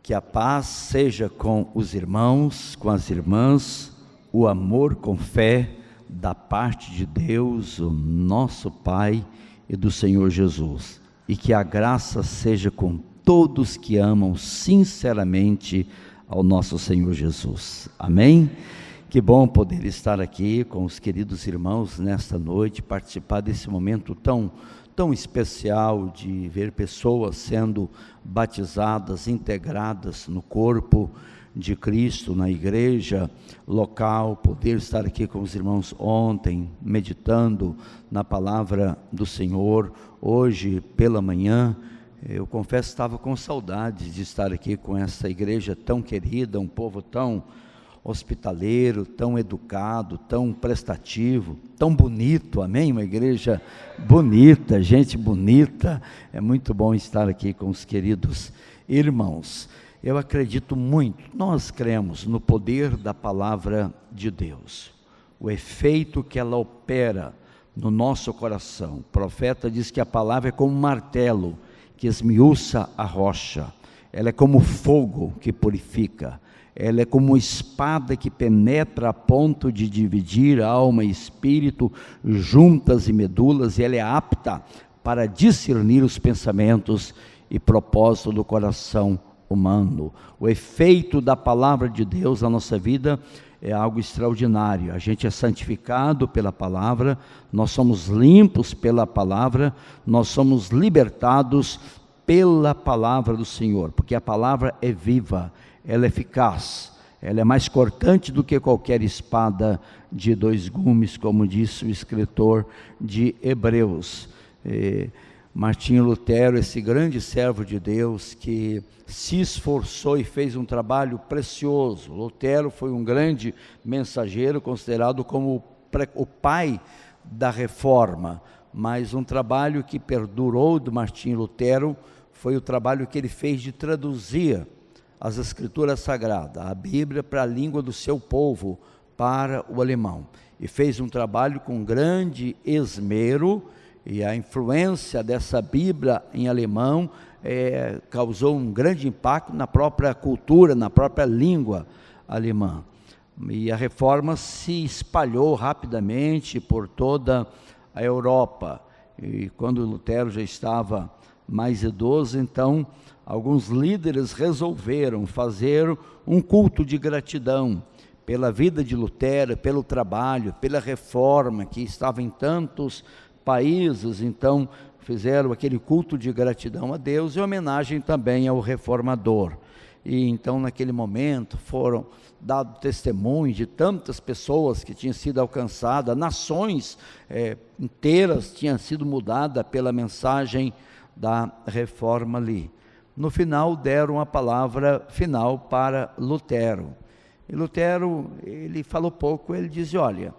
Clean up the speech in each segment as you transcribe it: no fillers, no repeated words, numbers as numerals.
Que a paz seja com os irmãos, com as irmãs, o amor com fé da parte de Deus, o nosso Pai e do Senhor Jesus. E que a graça seja com todos que amam sinceramente ao nosso Senhor Jesus. Amém? Que bom poder estar aqui com os queridos irmãos nesta noite, participar desse momento tão especial de ver pessoas sendo batizadas, integradas no corpo de Cristo, na igreja local, poder estar aqui com os irmãos ontem, meditando na palavra do Senhor, hoje pela manhã. Eu confesso que estava com saudades de estar aqui com essa igreja tão querida, um povo tão hospitaleiro, tão educado, tão prestativo, tão bonito, amém? Uma igreja bonita, gente bonita. É muito bom estar aqui com os queridos irmãos. Eu acredito muito, nós cremos no poder da palavra de Deus, o efeito que ela opera no nosso coração. O profeta diz que a palavra é como um martelo que esmiuça a rocha, ela é como fogo que purifica, ela é como uma espada que penetra a ponto de dividir alma e espírito, juntas e medulas, e ela é apta para discernir os pensamentos e propósitos do coração humano. O efeito da palavra de Deus na nossa vida é algo extraordinário. A gente é santificado pela palavra, nós somos limpos pela palavra, nós somos libertados pela palavra do Senhor, porque a palavra é viva, ela é eficaz, ela é mais cortante do que qualquer espada de dois gumes, como disse o escritor de Hebreus. Martinho Lutero, esse grande servo de Deus que se esforçou e fez um trabalho precioso. Lutero foi um grande mensageiro, considerado como o pai da reforma, mas um trabalho que perdurou do Martinho Lutero foi o trabalho que ele fez de traduzir as escrituras sagradas, a Bíblia, para a língua do seu povo, para o alemão, e fez um trabalho com grande esmero, e a influência dessa Bíblia em alemão causou um grande impacto na própria cultura, na própria língua alemã, e a reforma se espalhou rapidamente por toda a Europa. E quando Lutero já estava mais idoso, então alguns líderes resolveram fazer um culto de gratidão pela vida de Lutero, pelo trabalho, pela reforma que estava em tantos países. Então fizeram aquele culto de gratidão a Deus e homenagem também ao reformador. E então naquele momento foram dados testemunhos de tantas pessoas que tinham sido alcançadas, nações inteiras tinham sido mudadas pela mensagem da reforma ali. No final deram a palavra final para Lutero, e Lutero, ele falou pouco, ele dizia: olha,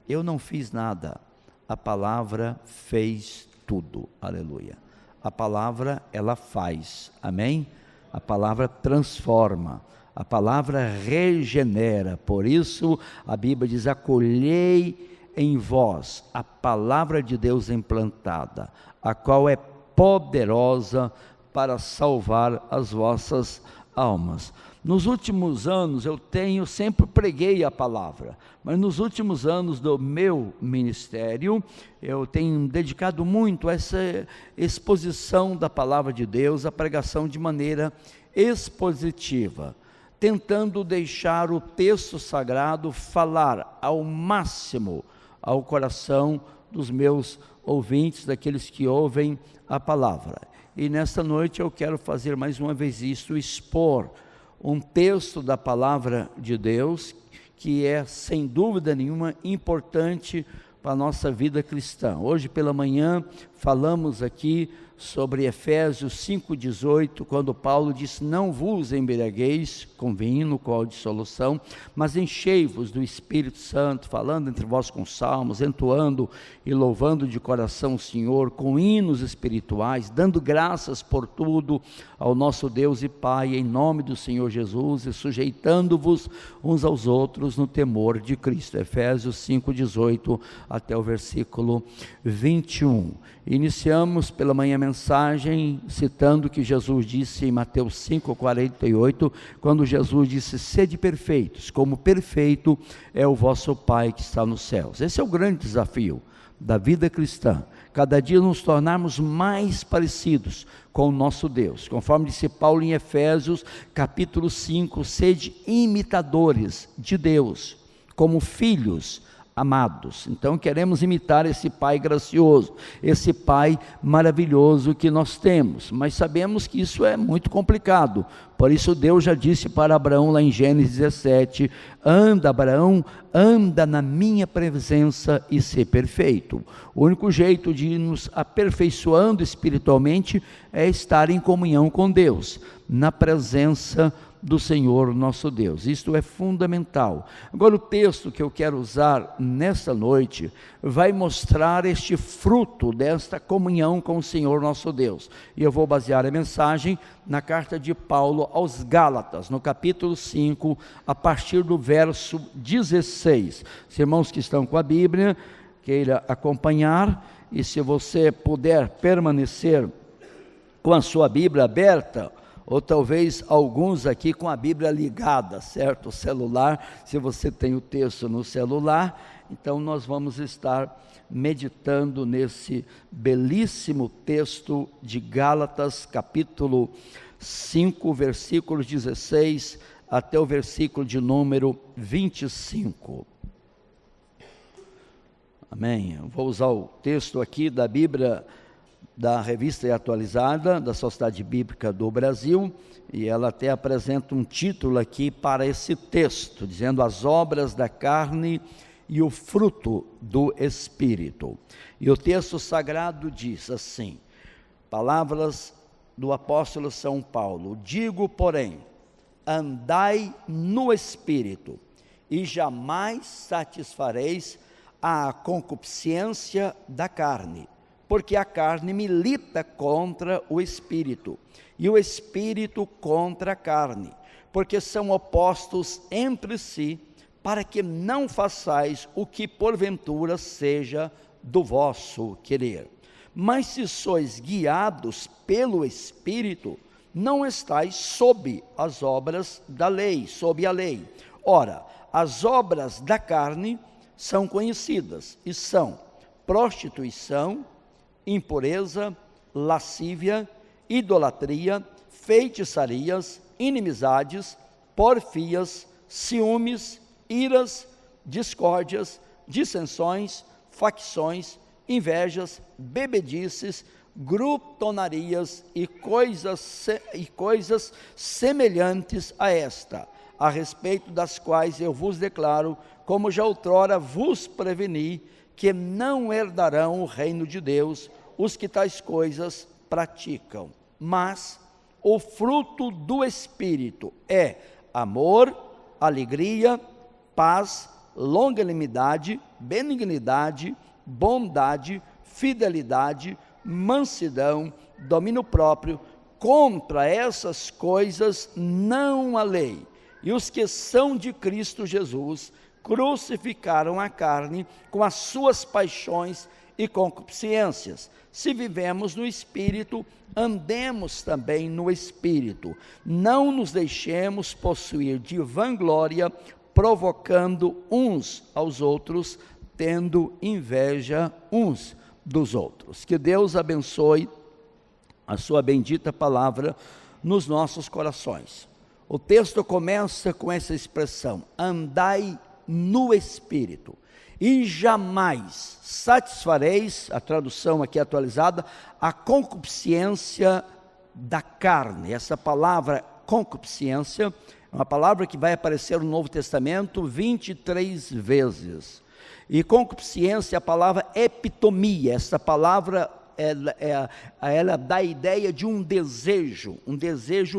eu não fiz nada, a palavra fez tudo, aleluia. A palavra, ela faz, amém? A palavra transforma, a palavra regenera. Por isso a Bíblia diz: acolhei em vós a palavra de Deus implantada, a qual é poderosa para salvar as vossas almas. Nos últimos anos eu sempre preguei a palavra, mas nos últimos anos do meu ministério eu tenho dedicado muito a essa exposição da palavra de Deus, a pregação de maneira expositiva, tentando deixar o texto sagrado falar ao máximo ao coração dos meus ouvintes, daqueles que ouvem a palavra. E nesta noite eu quero fazer mais uma vez isso, expor um texto da palavra de Deus, que é sem dúvida nenhuma importante para a nossa vida cristã. Hoje pela manhã falamos aqui sobre Efésios 5,18, quando Paulo diz: não vos embriagueis com vinho, no qual há dissolução, mas enchei-vos do Espírito Santo, falando entre vós com salmos, entoando e louvando de coração o Senhor, com hinos espirituais, dando graças por tudo ao nosso Deus e Pai, em nome do Senhor Jesus, e sujeitando-vos uns aos outros no temor de Cristo. Efésios 5,18 até o versículo 21. Iniciamos pela manhã mensagem citando o que Jesus disse em Mateus 5,48, quando Jesus disse: sede perfeitos, como perfeito é o vosso Pai que está nos céus. Esse é o grande desafio da vida cristã, cada dia nos tornarmos mais parecidos com o nosso Deus, conforme disse Paulo em Efésios capítulo 5, sede imitadores de Deus, como filhos amados. Então queremos imitar esse Pai gracioso, esse Pai maravilhoso que nós temos, mas sabemos que isso é muito complicado. Por isso Deus já disse para Abraão lá em Gênesis 17, anda Abraão, anda na minha presença e ser perfeito. O único jeito de ir nos aperfeiçoando espiritualmente é estar em comunhão com Deus, na presença do Senhor nosso Deus. Isto é fundamental. Agora o texto que eu quero usar nesta noite vai mostrar este fruto desta comunhão com o Senhor nosso Deus, e eu vou basear a mensagem na carta de Paulo aos Gálatas, no capítulo 5, a partir do verso 16. Os irmãos que estão com a Bíblia, queira acompanhar, e se você puder permanecer com a sua Bíblia aberta, ou talvez alguns aqui com a Bíblia ligada, certo? O celular, se você tem o texto no celular, então nós vamos estar meditando nesse belíssimo texto de Gálatas, capítulo 5, versículos 16 até o versículo de número 25. Amém? Eu vou usar o texto aqui da Bíblia, da Revista Atualizada da Sociedade Bíblica do Brasil, e ela até apresenta um título aqui para esse texto, dizendo as obras da carne e o fruto do Espírito. E o texto sagrado diz assim, palavras do apóstolo São Paulo: digo, porém, andai no Espírito, e jamais satisfareis a concupiscência da carne, porque a carne milita contra o Espírito, e o Espírito contra a carne, porque são opostos entre si, para que não façais o que porventura seja do vosso querer. Mas se sois guiados pelo Espírito, não estáis sob as obras da lei, sob a lei. Ora, as obras da carne são conhecidas, e são prostituição, impureza, lascívia, idolatria, feitiçarias, inimizades, porfias, ciúmes, iras, discórdias, dissensões, facções, invejas, bebedices, glutonarias e coisas semelhantes a esta, a respeito das quais eu vos declaro, como já outrora vos preveni, que não herdarão o reino de Deus os que tais coisas praticam. Mas o fruto do Espírito é amor, alegria, paz, longanimidade, benignidade, bondade, fidelidade, mansidão, domínio próprio. Contra essas coisas não há lei. E os que são de Cristo Jesus crucificaram a carne com as suas paixões e concupiscências. Se vivemos no Espírito, andemos também no Espírito. Não nos deixemos possuir de vanglória, provocando uns aos outros, tendo inveja uns dos outros. Que Deus abençoe a sua bendita palavra nos nossos corações. O texto começa com essa expressão: andai no Espírito, e jamais satisfareis, a tradução aqui atualizada, a concupiscência da carne. Essa palavra concupiscência é uma palavra que vai aparecer no Novo Testamento 23 vezes. E concupiscência é a palavra epitomia. Essa palavra ela dá a ideia de um desejo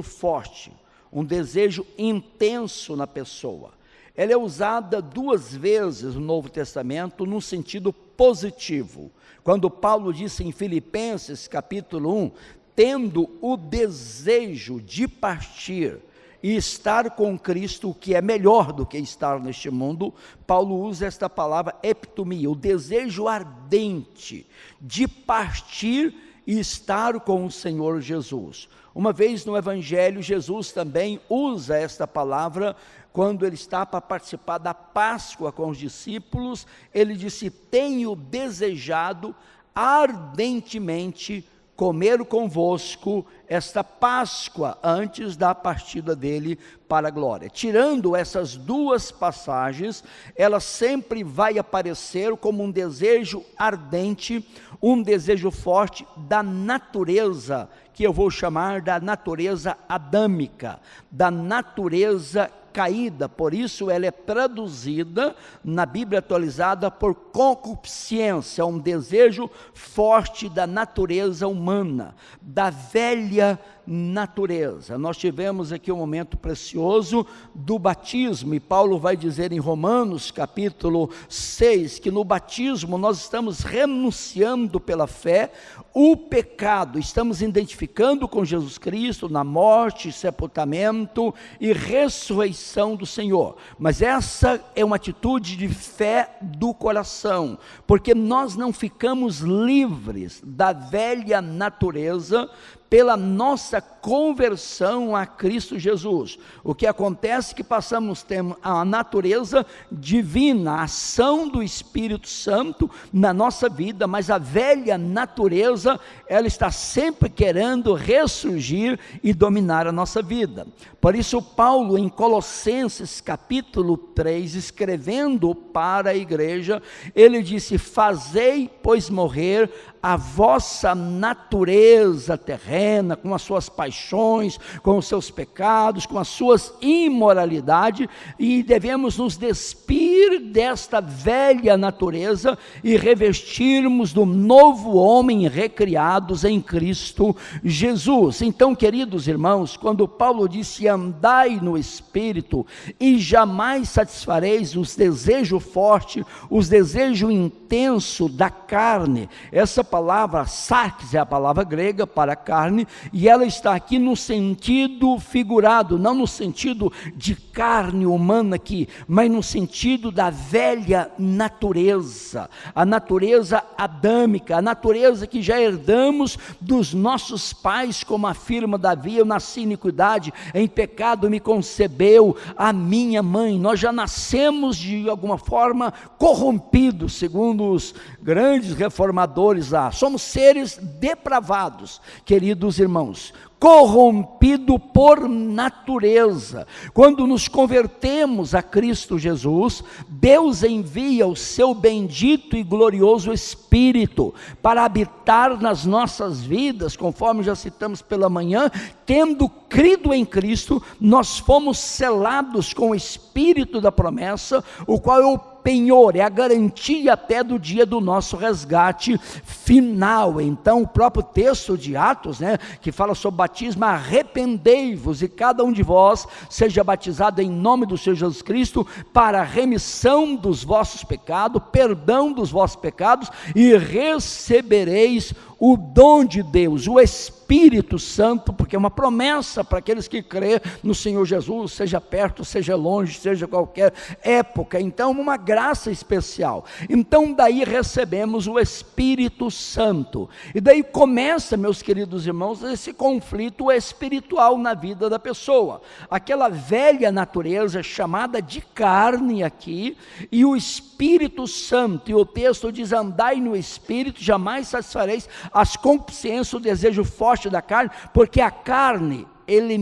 forte, um desejo intenso na pessoa. Ela é usada 2 vezes no Novo Testamento no sentido positivo. Quando Paulo disse em Filipenses capítulo 1, tendo o desejo de partir e estar com Cristo, o que é melhor do que estar neste mundo, Paulo usa esta palavra epitomia, o desejo ardente de partir e estar com o Senhor Jesus. Uma vez no Evangelho, Jesus também usa esta palavra, quando ele está para participar da Páscoa com os discípulos, ele disse: tenho desejado ardentemente comer convosco esta Páscoa antes da partida dele para a glória. Tirando essas duas passagens, ela sempre vai aparecer como um desejo ardente, um desejo forte da natureza, que eu vou chamar da natureza adâmica, da natureza caída. Por isso ela é traduzida na Bíblia atualizada por concupiscência, um desejo forte da natureza humana, da velha natureza. Nós tivemos aqui um momento precioso do batismo, e Paulo vai dizer em Romanos capítulo 6, que no batismo nós estamos renunciando pela fé o pecado, estamos identificando com Jesus Cristo na morte, sepultamento e ressurreição do Senhor. Mas essa é uma atitude de fé do coração, porque nós não ficamos livres da velha natureza pela nossa conversão a Cristo Jesus. O que acontece é que passamos a ter a natureza divina, a ação do Espírito Santo na nossa vida, mas a velha natureza, ela está sempre querendo ressurgir e dominar a nossa vida. Por isso Paulo, em Colossenses capítulo 3, escrevendo para a igreja, ele disse: fazei, pois, morrer a vossa natureza terrena, com as suas paixões, com os seus pecados, com as suas imoralidades, e devemos nos despir desta velha natureza e revestirmos do novo homem, recriados em Cristo Jesus. Então, queridos irmãos, quando Paulo disse: andai no Espírito e jamais satisfareis os desejos fortes, os desejos intensos da carne, essa palavra sarx é a palavra grega para carne, e ela está aqui no sentido figurado, não no sentido de carne humana aqui, mas no sentido da velha natureza, a natureza adâmica, a natureza que já herdamos dos nossos pais, como afirma Davi: eu nasci em iniquidade, em pecado me concebeu a minha mãe. Nós já nascemos de alguma forma corrompidos, segundo os grandes reformadores lá. Somos seres depravados, queridos irmãos, corrompido por natureza. Quando nos convertemos a Cristo Jesus, Deus envia o seu bendito e glorioso Espírito para habitar nas nossas vidas, conforme já citamos pela manhã. Tendo crido em Cristo, nós fomos selados com o Espírito da promessa, o qual é o penhor, é a garantia até do dia do nosso resgate final. Então o próprio texto de Atos, que fala sobre batismo: arrependei-vos e cada um de vós seja batizado em nome do Senhor Jesus Cristo para a remissão dos vossos pecados, perdão dos vossos pecados, e recebereis o dom de Deus, o Espírito Santo, porque é uma promessa para aqueles que crêem no Senhor Jesus, seja perto, seja longe, seja qualquer época. Então uma graça especial. Então daí recebemos o Espírito Santo, e daí começa, meus queridos irmãos, esse conflito espiritual na vida da pessoa. Aquela velha natureza chamada de carne aqui, e o Espírito Santo, e o texto diz: andai no Espírito, jamais satisfareis as concupiscências, o desejo forte da carne, porque a carne,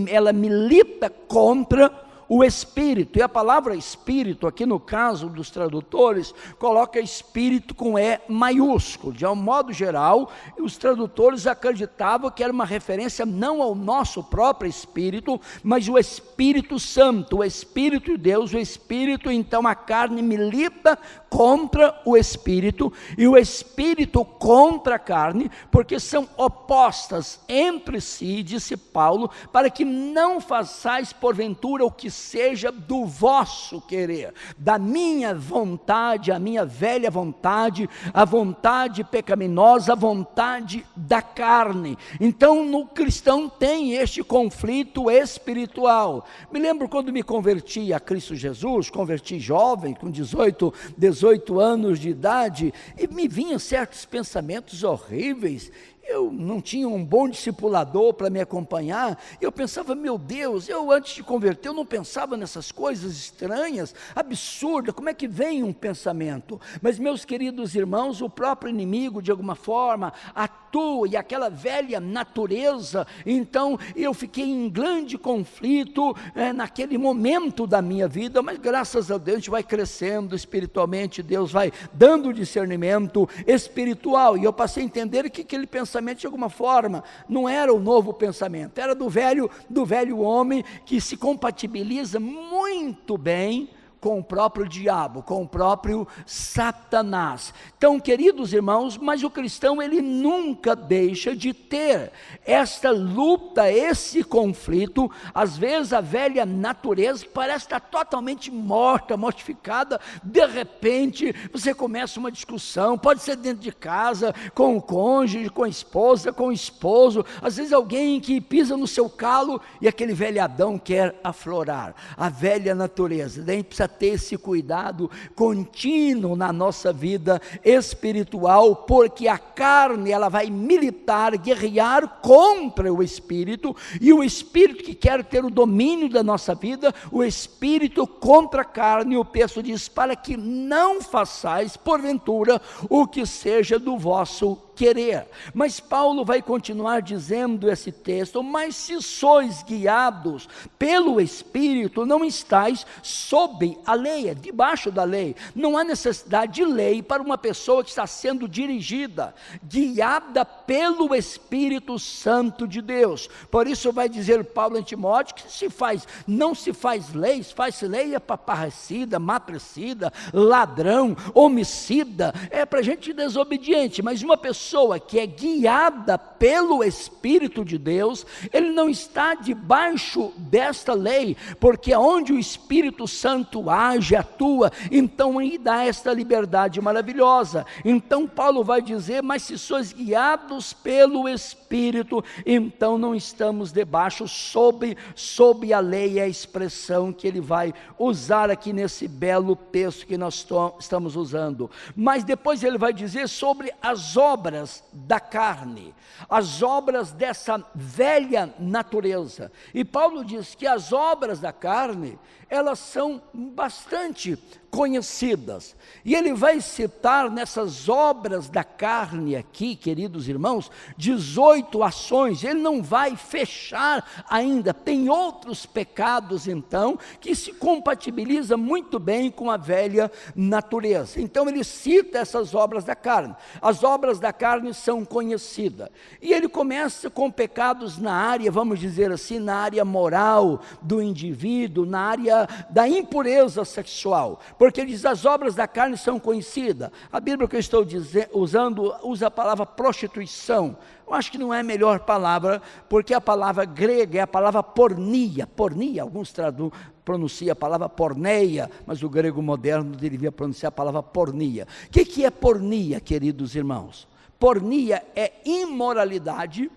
ela milita contra o Espírito, e a palavra Espírito, aqui no caso dos tradutores, coloca Espírito com E maiúsculo. De um modo geral, os tradutores acreditavam que era uma referência não ao nosso próprio Espírito, mas o Espírito Santo, o Espírito de Deus, o Espírito. Então a carne milita contra o Espírito, e o Espírito contra a carne, porque são opostas entre si, disse Paulo, para que não façais porventura o que seja do vosso querer, da minha vontade, a minha velha vontade, a vontade pecaminosa, a vontade da carne. Então no cristão tem este conflito espiritual. Me lembro quando me converti a Cristo Jesus, converti jovem, com 18 anos de idade, e me vinham certos pensamentos horríveis. eu não tinha um bom discipulador para me acompanhar, eu pensava, meu Deus, eu antes de converter, eu não pensava nessas coisas estranhas, absurdas, como é que vem um pensamento? Mas meus queridos irmãos, o próprio inimigo de alguma forma atua, e aquela velha natureza, então eu fiquei em grande conflito naquele momento da minha vida, mas graças a Deus a gente vai crescendo espiritualmente, Deus vai dando discernimento espiritual, e eu passei a entender que aquele pensamento de alguma forma não era o novo pensamento, era do velho homem, que se compatibiliza muito bem com o próprio diabo, com o próprio Satanás. Então, queridos irmãos, mas o cristão, ele nunca deixa de ter esta luta, esse conflito. Às vezes a velha natureza, que parece estar totalmente morta, mortificada, de repente você começa uma discussão, pode ser dentro de casa, com o cônjuge, com a esposa, com o esposo, às vezes alguém que pisa no seu calo, e aquele velho Adão quer aflorar, a velha natureza. Daí a gente precisa ter esse cuidado contínuo na nossa vida espiritual, porque a carne, ela vai militar, guerrear contra o espírito, e o espírito que quer ter o domínio da nossa vida, o espírito contra a carne. O texto diz, para que não façais porventura o que seja do vosso querer. Mas Paulo vai continuar dizendo esse texto, mas se sois guiados pelo Espírito, não estáis sob a lei, debaixo da lei. Não há necessidade de lei para uma pessoa que está sendo dirigida, guiada pelo Espírito Santo de Deus. Por isso vai dizer Paulo em Timóteo, que não se faz leis, faz-se lei é para parricida, matricida, ladrão, homicida, é para gente desobediente. Mas uma pessoa que é guiada pelo Espírito de Deus, ele não está debaixo desta lei, porque onde o Espírito Santo age, atua, então aí dá esta liberdade maravilhosa. Então Paulo vai dizer, mas se sois guiados pelo Espírito, então não estamos debaixo, sob a lei, é a expressão que ele vai usar aqui nesse belo texto que nós estamos usando. Mas depois ele vai dizer sobre as obras da carne, as obras dessa velha natureza. E Paulo diz que as obras da carne, elas são bastante conhecidas, e ele vai citar nessas obras da carne aqui, queridos irmãos, 18 ações. Ele não vai fechar ainda, tem outros pecados então, que se compatibiliza muito bem com a velha natureza. Então ele cita essas obras da carne. As obras da carne são conhecidas, e ele começa com pecados na área, vamos dizer assim, na área moral do indivíduo, na área da impureza sexual, porque ele diz, as obras da carne são conhecidas. A Bíblia que eu estou usando, usa a palavra prostituição. Eu acho que não é a melhor palavra, porque a palavra grega é a palavra pornia, alguns pronunciam a palavra porneia, mas o grego moderno devia pronunciar a palavra pornia. O que é pornia, queridos irmãos? Pornia é imoralidade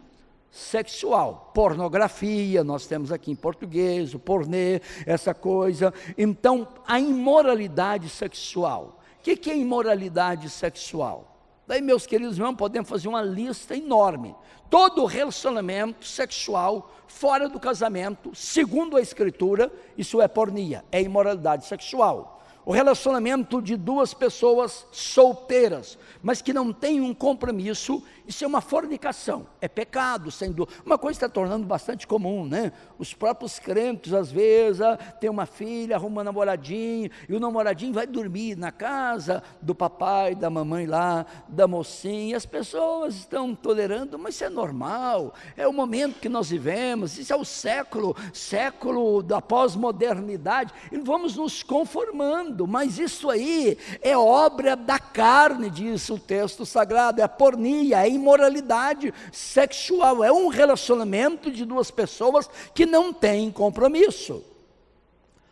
sexual, pornografia, nós temos aqui em português, o pornê, essa coisa. Então, a imoralidade sexual. O que é imoralidade sexual? Daí, meus queridos irmãos, podemos fazer uma lista enorme. Todo relacionamento sexual fora do casamento, segundo a Escritura, isso é pornia, é imoralidade sexual. O relacionamento de duas pessoas solteiras, mas que não têm um compromisso, isso é uma fornicação, é pecado, sem dúvida. Uma coisa está tornando bastante comum, né? Os próprios crentes, às vezes, tem uma filha, arruma um namoradinho, e o namoradinho vai dormir na casa do papai, da mamãe lá, da mocinha, e as pessoas estão tolerando, mas isso é normal, é o momento que nós vivemos, isso é o século da pós-modernidade, e vamos nos conformando, mas isso aí é obra da carne, diz o texto sagrado, é a pornia, é imoralidade sexual, é um relacionamento de duas pessoas que não têm compromisso.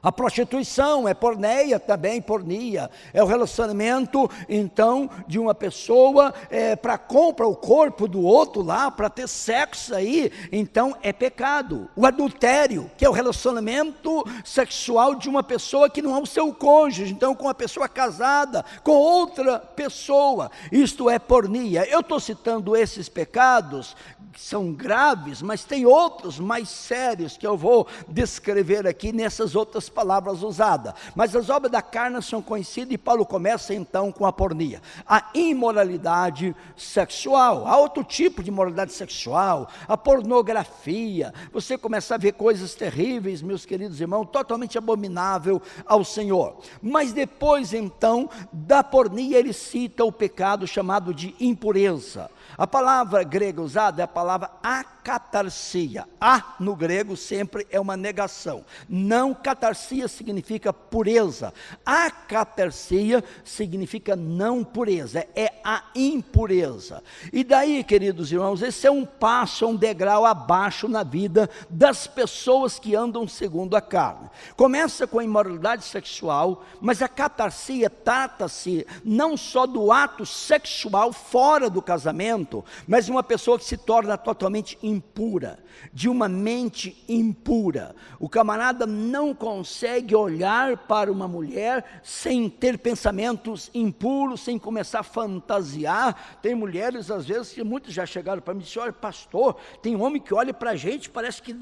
A prostituição é porneia, também pornia, é o relacionamento então de uma pessoa para comprar o corpo do outro lá, para ter sexo aí, então é pecado. O adultério, que é o relacionamento sexual de uma pessoa que não é o seu cônjuge, então com uma pessoa casada, com outra pessoa, isto é pornia. Eu estou citando esses pecados, que são graves, mas tem outros mais sérios que eu vou descrever aqui nessas outras palavras usadas. Mas as obras da carne são conhecidas e Paulo começa então com a pornia. A imoralidade sexual, há outro tipo de imoralidade sexual, a pornografia, você começa a ver coisas terríveis, meus queridos irmãos, totalmente abominável ao Senhor. Mas depois então, da pornia ele cita o pecado chamado de impureza. A palavra grega usada é a palavra acatarsia. A no grego sempre é uma negação. Não catarsia significa pureza. Acatarsia significa não pureza, é a impureza. E daí, queridos irmãos, esse é um passo, um degrau abaixo na vida das pessoas que andam segundo a carne. Começa com a imoralidade sexual, mas a catarsia trata-se não só do ato sexual fora do casamento, mas uma pessoa que se torna totalmente impura, de uma mente impura. O camarada não consegue olhar para uma mulher sem ter pensamentos impuros, sem começar a fantasiar. Tem mulheres, às vezes, que muitos já chegaram para mim e disseram: olha, pastor, tem um homem que olha para a gente, parece que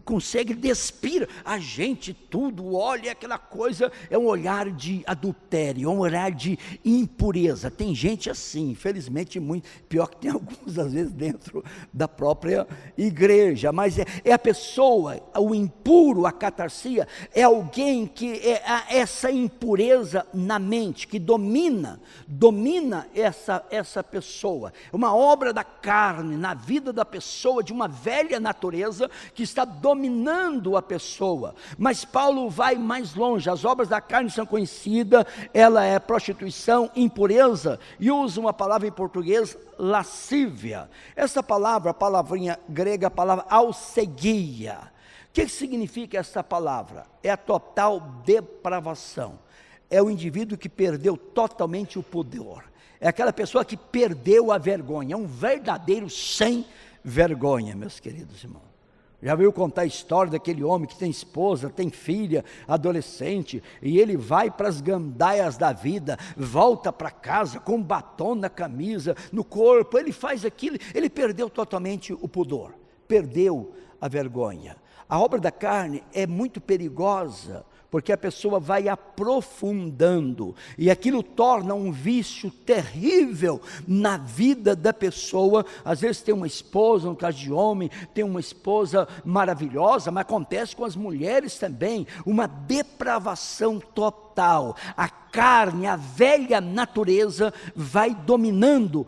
consegue despir a gente, tudo, olha aquela coisa, é um olhar de adultério, é um olhar de impureza. Tem gente assim, infelizmente, muito pior que tem alguns, às vezes, dentro da própria igreja, mas é a pessoa, o impuro, a catarsia, é alguém que é essa impureza na mente, que domina essa pessoa, uma obra da carne, na vida da pessoa, de uma velha natureza, que está dominando a pessoa. Mas Paulo vai mais longe, as obras da carne são conhecidas, ela é prostituição, impureza, e usa uma palavra em português, lascívia. Essa palavra, a palavrinha grega, a palavra alceguia. O que significa essa palavra? É a total depravação. É o indivíduo que perdeu totalmente o pudor. É aquela pessoa que perdeu a vergonha. É um verdadeiro sem vergonha, meus queridos irmãos. Já viu contar a história daquele homem que tem esposa, tem filha, adolescente, e ele vai para as gandaias da vida, volta para casa com batom na camisa, no corpo, ele faz aquilo, ele perdeu totalmente o pudor, perdeu a vergonha. A obra da carne é muito perigosa, porque a pessoa vai aprofundando, e aquilo torna um vício terrível na vida da pessoa. Às vezes tem uma esposa, no caso de homem, tem uma esposa maravilhosa, mas acontece com as mulheres também, uma depravação total. A carne, a velha natureza vai dominando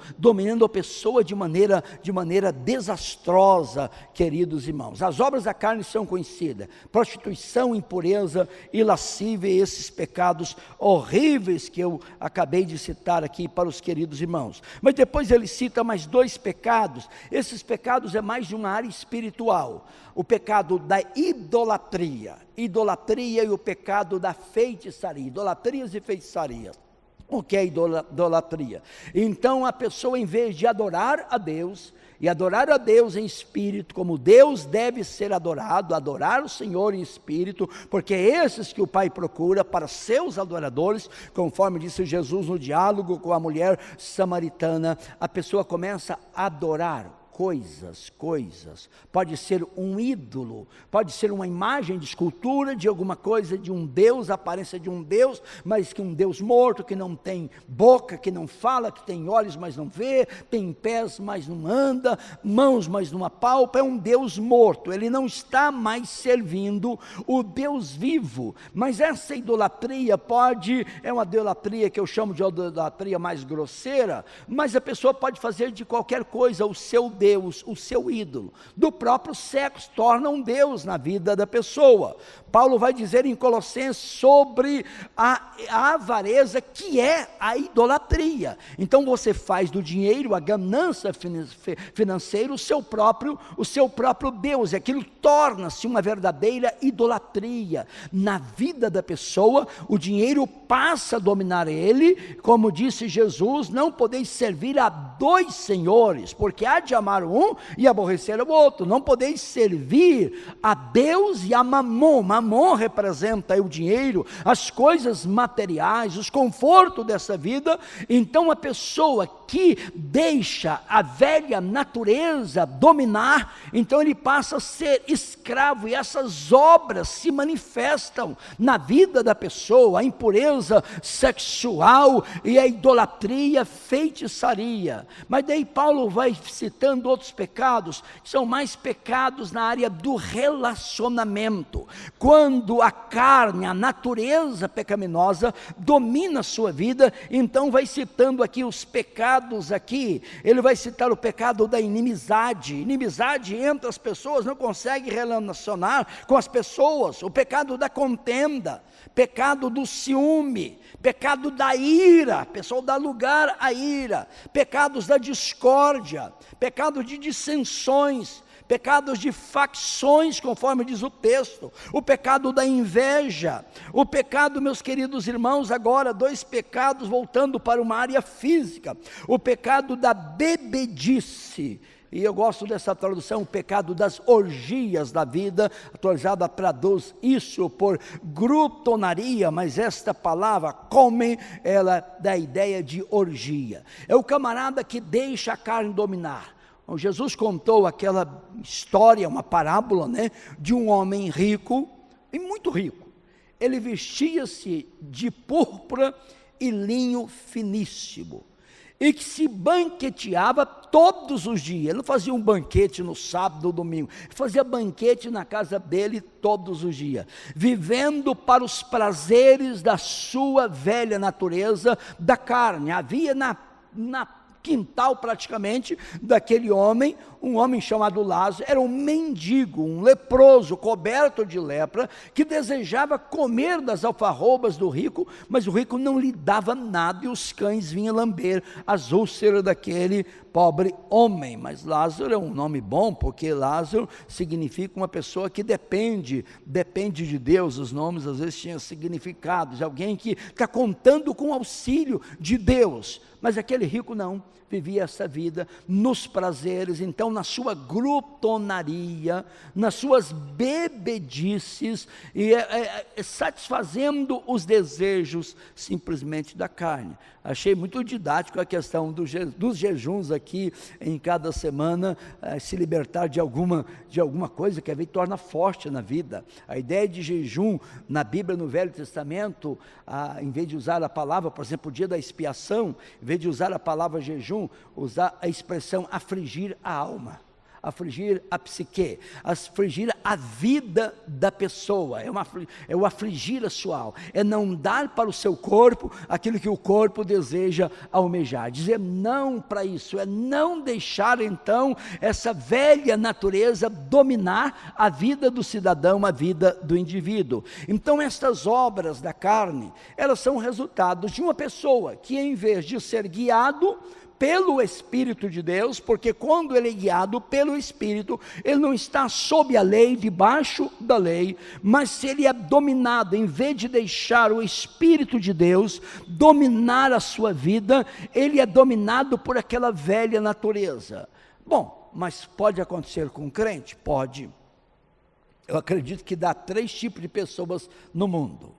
a pessoa de maneira desastrosa, queridos irmãos. As obras da carne são conhecidas: prostituição, impureza e lascívia, esses pecados horríveis que eu acabei de citar aqui para os queridos irmãos. Mas depois ele cita mais dois pecados. Esses pecados é mais de uma área espiritual: o pecado da idolatria e o pecado da feitiçaria, idolatrias e feitiçarias. O que é idolatria? Então a pessoa, em vez de adorar a Deus, e adorar a Deus em espírito, como Deus deve ser adorado, adorar o Senhor em espírito, porque é esses que o Pai procura para seus adoradores, conforme disse Jesus no diálogo com a mulher samaritana, a pessoa começa a adorar coisas, pode ser um ídolo, pode ser uma imagem de escultura de alguma coisa, de um Deus, a aparência de um Deus, mas que um Deus morto, que não tem boca, que não fala, que tem olhos, mas não vê, tem pés, mas não anda, mãos, mas não apalpa, é um Deus morto. Ele não está mais servindo o Deus vivo. Mas essa idolatria é uma idolatria que eu chamo de idolatria mais grosseira, mas a pessoa pode fazer de qualquer coisa o seu Deus, Deus o seu ídolo. Do próprio sexo, torna um Deus na vida da pessoa. Paulo vai dizer em Colossenses sobre a avareza, que é a idolatria. Então você faz do dinheiro, a ganância financeira, o seu próprio Deus, e aquilo torna-se uma verdadeira idolatria. Na vida da pessoa, o dinheiro passa a dominar ele, como disse Jesus: não podeis servir a dois senhores, porque há de amar um e aborrecer o outro. Não podeis servir a Deus e a Mamon. Mamon representa o dinheiro, as coisas materiais, os confortos dessa vida. Então a pessoa que deixa a velha natureza dominar, então ele passa a ser escravo, e essas obras se manifestam na vida da pessoa: a impureza sexual e a idolatria, feitiçaria. Mas daí Paulo vai citando outros pecados, que são mais pecados na área do relacionamento. Quando a carne, a natureza pecaminosa domina a sua vida, então vai citando aqui os pecados aqui. Ele vai citar o pecado da inimizade. Inimizade entre as pessoas, não consegue relacionar com as pessoas. O pecado da contenda, pecado do ciúme, pecado da ira, pessoal dá lugar à ira, pecados da discórdia, pecado de dissensões, pecados de facções, conforme diz o texto, o pecado da inveja, o pecado, meus queridos irmãos, agora dois pecados voltando para uma área física, o pecado da bebedice. E eu gosto dessa tradução, o pecado das orgias da vida, atualizada traduz isso por glutonaria, mas esta palavra, come, ela dá a ideia de orgia. É o camarada que deixa a carne dominar. Jesus contou aquela história, uma parábola, né, de um homem rico, e muito rico. Ele vestia-se de púrpura e linho finíssimo, e que se banqueteava todos os dias. Ele não fazia um banquete no sábado ou domingo, ele fazia banquete na casa dele todos os dias, vivendo para os prazeres da sua velha natureza da carne. Havia na quintal praticamente daquele homem, um homem chamado Lázaro, era um mendigo, um leproso, coberto de lepra, que desejava comer das alfarrobas do rico, mas o rico não lhe dava nada, e os cães vinham lamber as úlceras daquele pobre homem. Mas Lázaro é um nome bom, porque Lázaro significa uma pessoa que depende de Deus. Os nomes às vezes tinham significados, alguém que está contando com o auxílio de Deus. Mas aquele rico não, vivia essa vida nos prazeres, então na sua glutonaria, nas suas bebedices, e satisfazendo os desejos simplesmente da carne. Achei muito didático a questão dos jejuns aqui, em cada semana, se libertar de alguma coisa que a vida torna forte na vida. A ideia de jejum na Bíblia, no Velho Testamento, em vez de usar a palavra, por exemplo, o dia da expiação, em vez de usar a palavra jejum, usar a expressão afligir a alma, afligir a psique, afligir a vida da pessoa, é o afligir a sua alma, é não dar para o seu corpo aquilo que o corpo deseja almejar, dizer não para isso, é não deixar então essa velha natureza dominar a vida do cidadão, a vida do indivíduo. Então estas obras da carne, elas são resultados de uma pessoa que, em vez de ser guiado pelo Espírito de Deus, porque quando ele é guiado pelo Espírito, ele não está sob a lei, debaixo da lei, mas se ele é dominado, em vez de deixar o Espírito de Deus dominar a sua vida, ele é dominado por aquela velha natureza. Bom, mas pode acontecer com o crente? Pode. Eu acredito que dá 3 tipos de pessoas no mundo.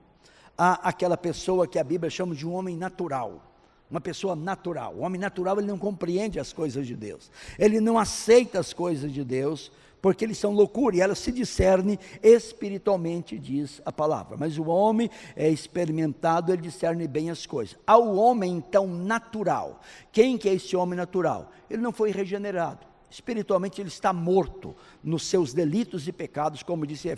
Há aquela pessoa que a Bíblia chama de um homem natural, uma pessoa natural. O homem natural, ele não compreende as coisas de Deus, ele não aceita as coisas de Deus, porque eles são loucura, e elas se discernem espiritualmente, diz a palavra. Mas o homem é experimentado, ele discerne bem as coisas. Ao homem então natural, quem que é esse homem natural? Ele não foi regenerado, Espiritualmente ele está morto nos seus delitos e pecados, como disse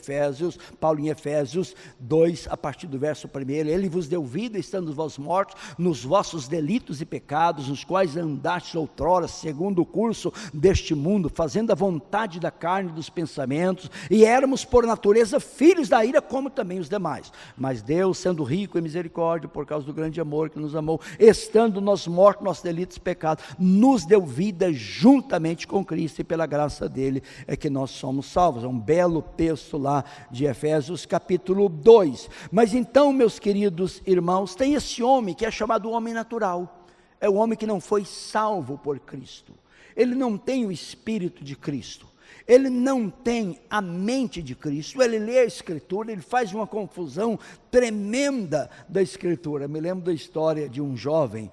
Paulo em Efésios 2, a partir do verso 1, ele vos deu vida, estando vós mortos nos vossos delitos e pecados, nos quais andastes outrora, segundo o curso deste mundo, fazendo a vontade da carne e dos pensamentos, e éramos por natureza filhos da ira, como também os demais. Mas Deus, sendo rico em misericórdia, por causa do grande amor que nos amou, estando nós mortos, nossos delitos e pecados, nos deu vida juntamente com Cristo, e pela graça dele é que nós somos salvos. É um belo texto lá de Efésios capítulo 2. Mas então, meus queridos irmãos, tem esse homem que é chamado homem natural. É o homem que não foi salvo por Cristo. Ele não tem o Espírito de Cristo. Ele não tem a mente de Cristo. Ele lê a Escritura, ele faz uma confusão tremenda da Escritura. Me lembro da história de um jovem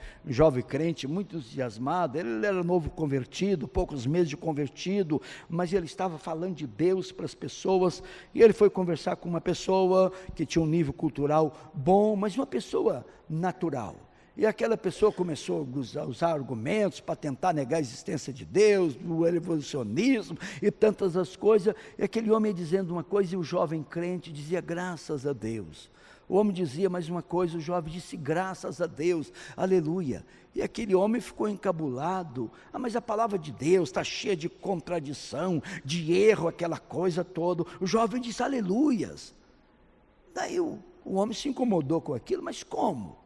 crente, muito entusiasmado. Ele era novo convertido, poucos meses de convertido, mas ele estava falando de Deus para as pessoas, e ele foi conversar com uma pessoa que tinha um nível cultural bom, mas uma pessoa natural. E aquela pessoa começou a usar argumentos para tentar negar a existência de Deus, o evolucionismo e tantas as coisas. E aquele homem dizendo uma coisa, e o jovem crente dizia graças a Deus. O homem dizia mais uma coisa, o jovem disse graças a Deus, aleluia. E aquele homem ficou encabulado. Mas a palavra de Deus está cheia de contradição, de erro, aquela coisa toda. O jovem disse aleluias. Daí o homem se incomodou com aquilo, mas como?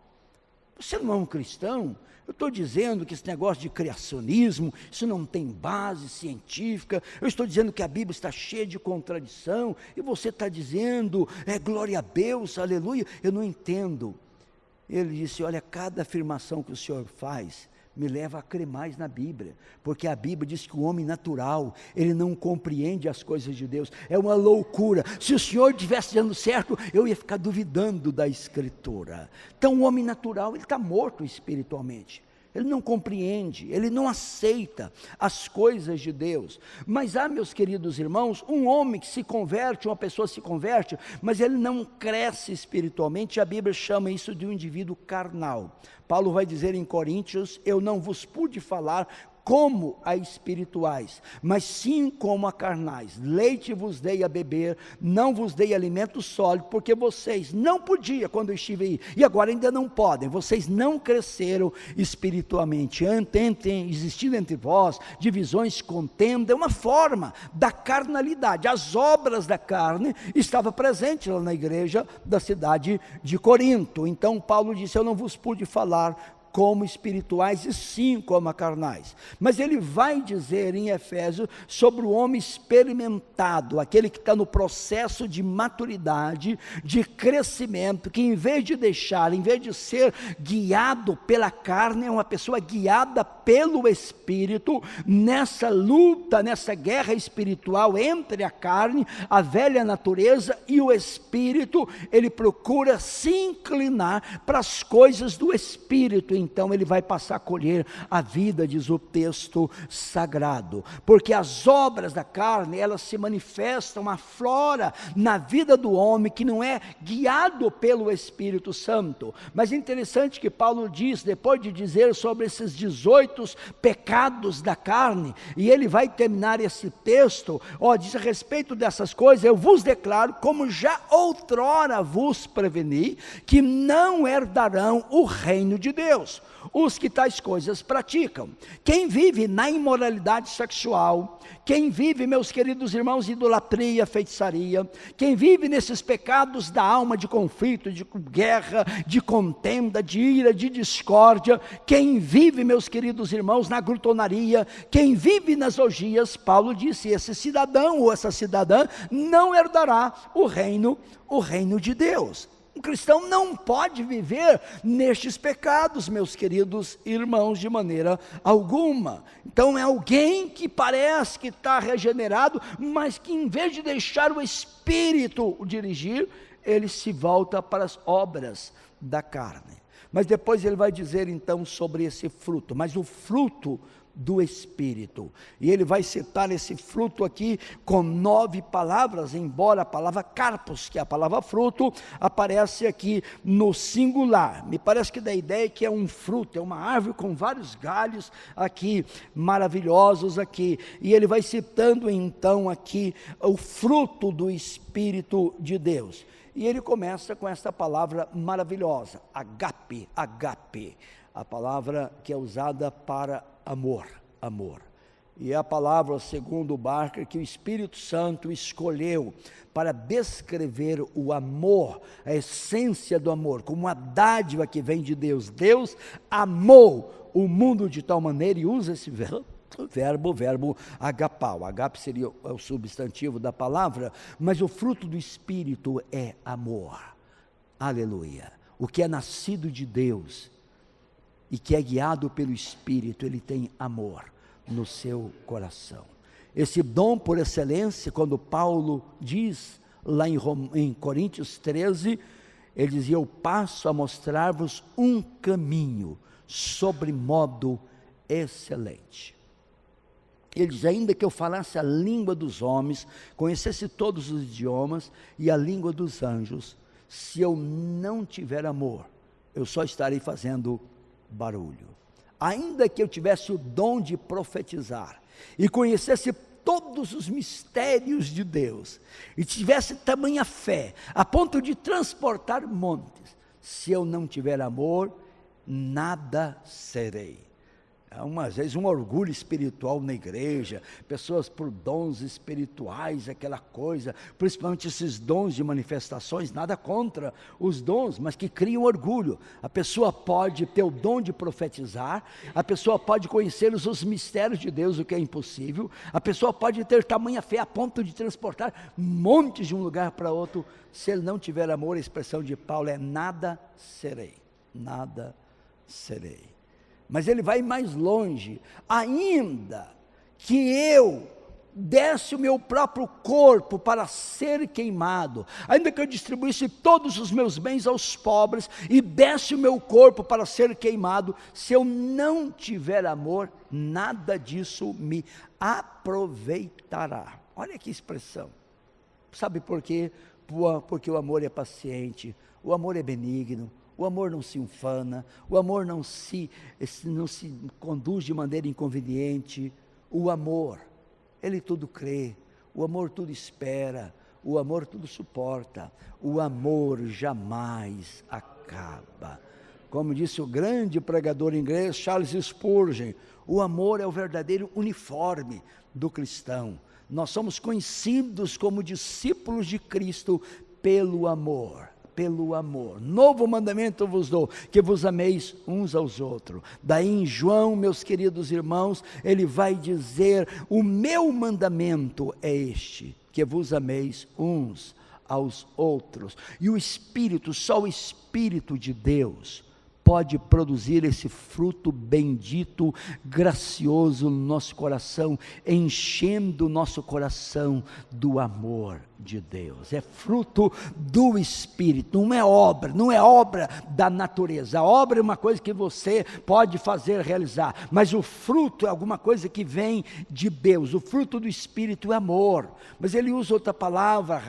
Você não é um cristão? Eu estou dizendo que esse negócio de criacionismo, isso não tem base científica. Eu estou dizendo que a Bíblia está cheia de contradição, e você está dizendo, glória a Deus, aleluia. Eu não entendo. Ele disse, olha, cada afirmação que o senhor faz me leva a crer mais na Bíblia, porque a Bíblia diz que o homem natural, ele não compreende as coisas de Deus, é uma loucura. Se o senhor estivesse dizendo certo, eu ia ficar duvidando da Escritura. Então o homem natural, ele está morto espiritualmente. Ele não compreende, ele não aceita as coisas de Deus. Mas há, meus queridos irmãos, um homem que se converte, uma pessoa se converte, mas ele não cresce espiritualmente. A Bíblia chama isso de um indivíduo carnal. Paulo vai dizer em Coríntios, eu não vos pude falar como a espirituais, mas sim como a carnais. Leite vos dei a beber, não vos dei alimento sólido, porque vocês não podiam quando eu estive aí, e agora ainda não podem. Vocês não cresceram espiritualmente. Existindo entre vós divisões, contenda, é uma forma da carnalidade. As obras da carne estavam presentes lá na igreja da cidade de Corinto. Então Paulo disse, eu não vos pude falar como espirituais, e sim como carnais. Mas ele vai dizer em Efésios sobre o homem experimentado, aquele que está no processo de maturidade, de crescimento, que em vez de ser guiado pela carne, é uma pessoa guiada pelo Espírito, nessa luta, nessa guerra espiritual entre a carne, a velha natureza e o Espírito. Ele procura se inclinar para as coisas do Espírito. Então ele vai passar a colher a vida, diz o texto sagrado, porque as obras da carne, elas se manifestam, aflora na vida do homem que não é guiado pelo Espírito Santo. Mas é interessante que Paulo diz, depois de dizer sobre esses 18 pecados da carne, e ele vai terminar esse texto, diz a respeito dessas coisas, eu vos declaro, como já outrora vos preveni, que não herdarão o reino de Deus os que tais coisas praticam. Quem vive na imoralidade sexual, quem vive, meus queridos irmãos, idolatria, feitiçaria, quem vive nesses pecados da alma, de conflito, de guerra, de contenda, de ira, de discórdia, quem vive, meus queridos irmãos, na glutonaria, quem vive nas orgias, Paulo disse, esse cidadão ou essa cidadã não herdará o reino de Deus. Um cristão não pode viver nestes pecados, meus queridos irmãos, de maneira alguma. Então é alguém que parece que está regenerado, mas que em vez de deixar o Espírito o dirigir, ele se volta para as obras da carne. Mas depois ele vai dizer então sobre esse fruto, mas o fruto do Espírito, e ele vai citar esse fruto aqui com 9 palavras, embora a palavra carpos, que é a palavra fruto, aparece aqui no singular. Me parece que dá a ideia que é um fruto, é uma árvore com vários galhos aqui, maravilhosos aqui, e ele vai citando então aqui o fruto do Espírito de Deus, e ele começa com essa palavra maravilhosa, agape, agape, a palavra que é usada para amor, amor. E é a palavra, segundo Barker, que o Espírito Santo escolheu para descrever o amor, a essência do amor, como uma dádiva que vem de Deus. Deus amou o mundo de tal maneira, e usa esse verbo agapau. Agape seria o substantivo da palavra, mas o fruto do Espírito é amor. Aleluia. O que é nascido de Deus e que é guiado pelo Espírito, ele tem amor no seu coração. Esse dom por excelência, quando Paulo diz lá em Coríntios 13, ele dizia: eu passo a mostrar-vos um caminho sobre modo excelente. Ele diz: ainda que eu falasse a língua dos homens, conhecesse todos os idiomas e a língua dos anjos, se eu não tiver amor, eu só estarei fazendo barulho. Ainda que eu tivesse o dom de profetizar e conhecesse todos os mistérios de Deus e tivesse tamanha fé a ponto de transportar montes, se eu não tiver amor, nada serei. Às vezes um orgulho espiritual na igreja, pessoas por dons espirituais, aquela coisa, principalmente esses dons de manifestações, nada contra os dons, mas que criam orgulho. A pessoa pode ter o dom de profetizar, a pessoa pode conhecer os mistérios de Deus, o que é impossível, a pessoa pode ter tamanha fé a ponto de transportar montes de um lugar para outro, se ele não tiver amor. A expressão de Paulo é: nada serei, nada serei. Mas ele vai mais longe: ainda que eu desse o meu próprio corpo para ser queimado, ainda que eu distribuísse todos os meus bens aos pobres e desse o meu corpo para ser queimado, se eu não tiver amor, nada disso me aproveitará. Olha que expressão. Sabe por quê? Porque o amor é paciente, o amor é benigno, o amor não se ufana, o amor não se conduz de maneira inconveniente. O amor, ele tudo crê, o amor tudo espera, o amor tudo suporta, o amor jamais acaba. Como disse o grande pregador inglês Charles Spurgeon, o amor é o verdadeiro uniforme do cristão. Nós somos conhecidos como discípulos de Cristo pelo amor. Pelo amor. Novo mandamento vos dou, que vos ameis uns aos outros. Daí em João, meus queridos irmãos, ele vai dizer: o meu mandamento é este, que vos ameis uns aos outros. E o Espírito, só o Espírito de Deus pode produzir esse fruto bendito, gracioso no nosso coração, enchendo o nosso coração do amor de Deus. É fruto do Espírito, não é obra da natureza. A obra é uma coisa que você pode fazer, realizar, mas o fruto é alguma coisa que vem de Deus. O fruto do Espírito é amor, mas ele usa outra palavra,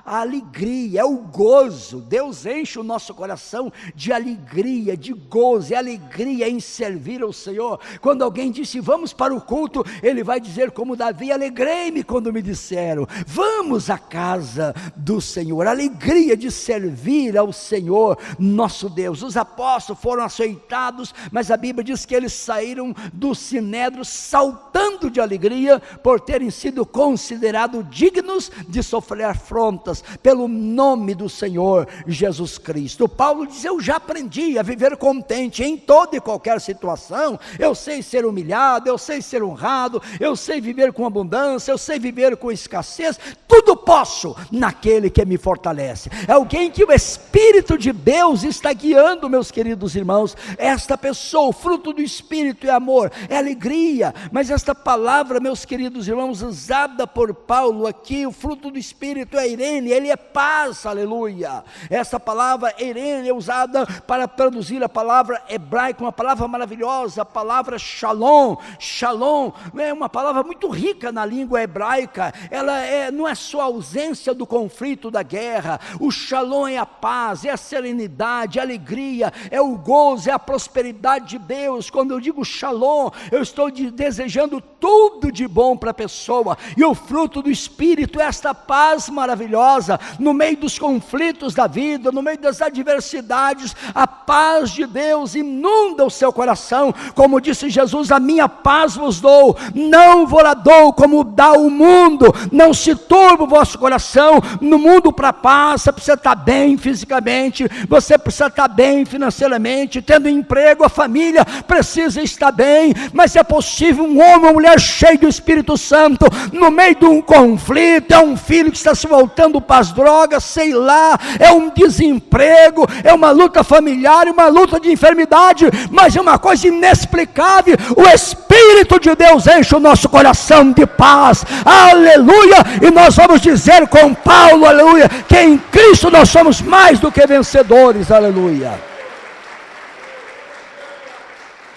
a alegria, é o gozo. Deus enche o nosso coração de alegria, de gozo, é alegria em servir ao Senhor. Quando alguém disse: vamos para o culto, ele vai dizer como Davi: alegrei-me quando me disseram, vamos à casa do Senhor. Alegria de servir ao Senhor nosso Deus. Os apóstolos foram açoitados, mas a Bíblia diz que eles saíram do sinédrio saltando de alegria por terem sido considerados dignos de sofrer afrontas pelo nome do Senhor Jesus Cristo. Paulo diz: eu já aprendi a viver contente em toda e qualquer situação. Eu sei ser humilhado, eu sei ser honrado, eu sei viver com abundância, eu sei viver com escassez. Tudo posso naquele que me fortalece. É alguém que o Espírito de Deus está guiando, meus queridos irmãos. Esta pessoa, o fruto do Espírito é amor, é alegria. Mas esta palavra, meus queridos irmãos, usada por Paulo aqui, o fruto do Espírito é Irene, ele é paz, aleluia. Essa palavra Irene é usada para traduzir a palavra hebraica, uma palavra maravilhosa, a palavra shalom. Shalom é uma palavra muito rica na língua hebraica. Ela não é só a ausência do conflito, da guerra. O shalom é a paz, é a serenidade, a alegria, é o gozo, é a prosperidade de Deus. Quando eu digo shalom, eu estou desejando tudo de bom para a pessoa, e o fruto do Espírito é esta paz maravilhosa, no meio dos conflitos da vida, no meio das adversidades, a paz de Deus inunda o seu coração, como disse Jesus, a minha paz vos dou, não vou lá dou como dá o mundo, não se turbe o vosso coração. No mundo para paz, você precisa estar bem fisicamente, você precisa estar bem financeiramente, tendo emprego, a família precisa estar bem, mas é possível um homem, uma mulher cheio do Espírito Santo, no meio de um conflito, é um filho que está se voltando para as drogas, sei lá, é um desemprego, é uma luta familiar, uma luta de enfermidade, mas é uma coisa inexplicável, o Espírito de Deus enche o nosso coração de paz, aleluia, e nós vamos dizer com Paulo, aleluia, que em Cristo nós somos mais do que vencedores, aleluia.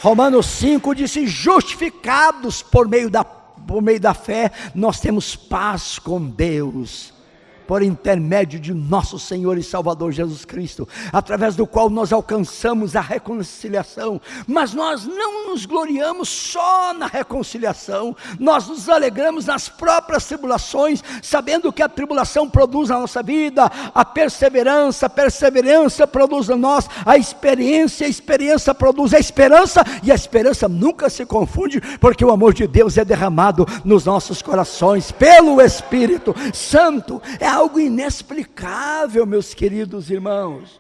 Romanos 5 disse, justificados por meio da fé, nós temos paz com Deus, por intermédio de nosso Senhor e Salvador Jesus Cristo, através do qual nós alcançamos a reconciliação. Mas nós não nos gloriamos só na reconciliação, nós nos alegramos nas próprias tribulações, sabendo que a tribulação produz na nossa vida a perseverança produz na nós a experiência produz a esperança, e a esperança nunca se confunde, porque o amor de Deus é derramado nos nossos corações, pelo Espírito Santo. É algo inexplicável, meus queridos irmãos,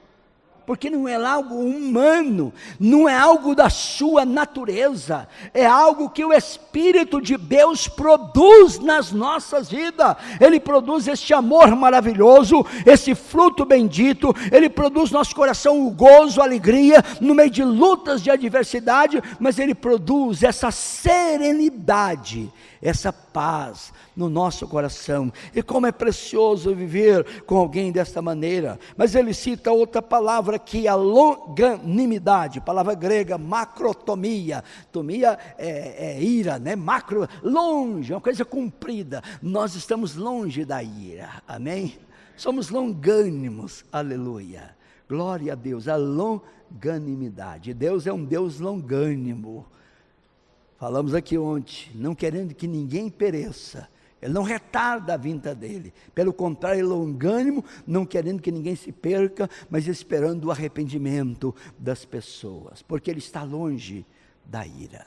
porque não é algo humano, não é algo da sua natureza, é algo que o Espírito de Deus produz nas nossas vidas. Ele produz este amor maravilhoso, esse fruto bendito, ele produz no nosso coração o gozo, a alegria, no meio de lutas, de adversidade, mas ele produz essa serenidade, essa paz no nosso coração. E como é precioso viver com alguém desta maneira. Mas ele cita outra palavra aqui, a longanimidade, palavra grega, macrotomia. Tomia é ira, né? Macro, longe, uma coisa comprida. Nós estamos longe da ira, amém? Somos longânimos, aleluia, glória a Deus. A longanimidade, Deus é um Deus longânimo. Falamos aqui ontem, não querendo que ninguém pereça. Ele não retarda a vinda dele, pelo contrário, ele é longânimo, não querendo que ninguém se perca, mas esperando o arrependimento das pessoas, porque ele está longe da ira.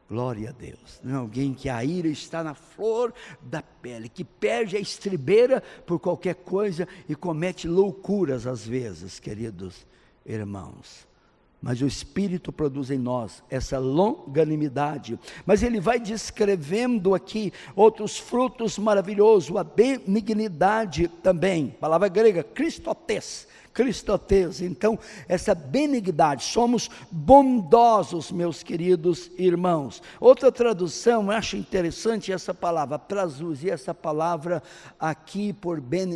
Glória a Deus. Não é alguém que a ira está na flor da pele, que perde a estribeira por qualquer coisa e comete loucuras às vezes, queridos irmãos. Mas o Espírito produz em nós essa longanimidade. Mas ele vai descrevendo aqui outros frutos maravilhosos, a benignidade também, palavra grega, Christotes. Então, essa benignidade, somos bondosos, meus queridos irmãos. Outra tradução, eu acho interessante essa palavra, traduzir essa palavra aqui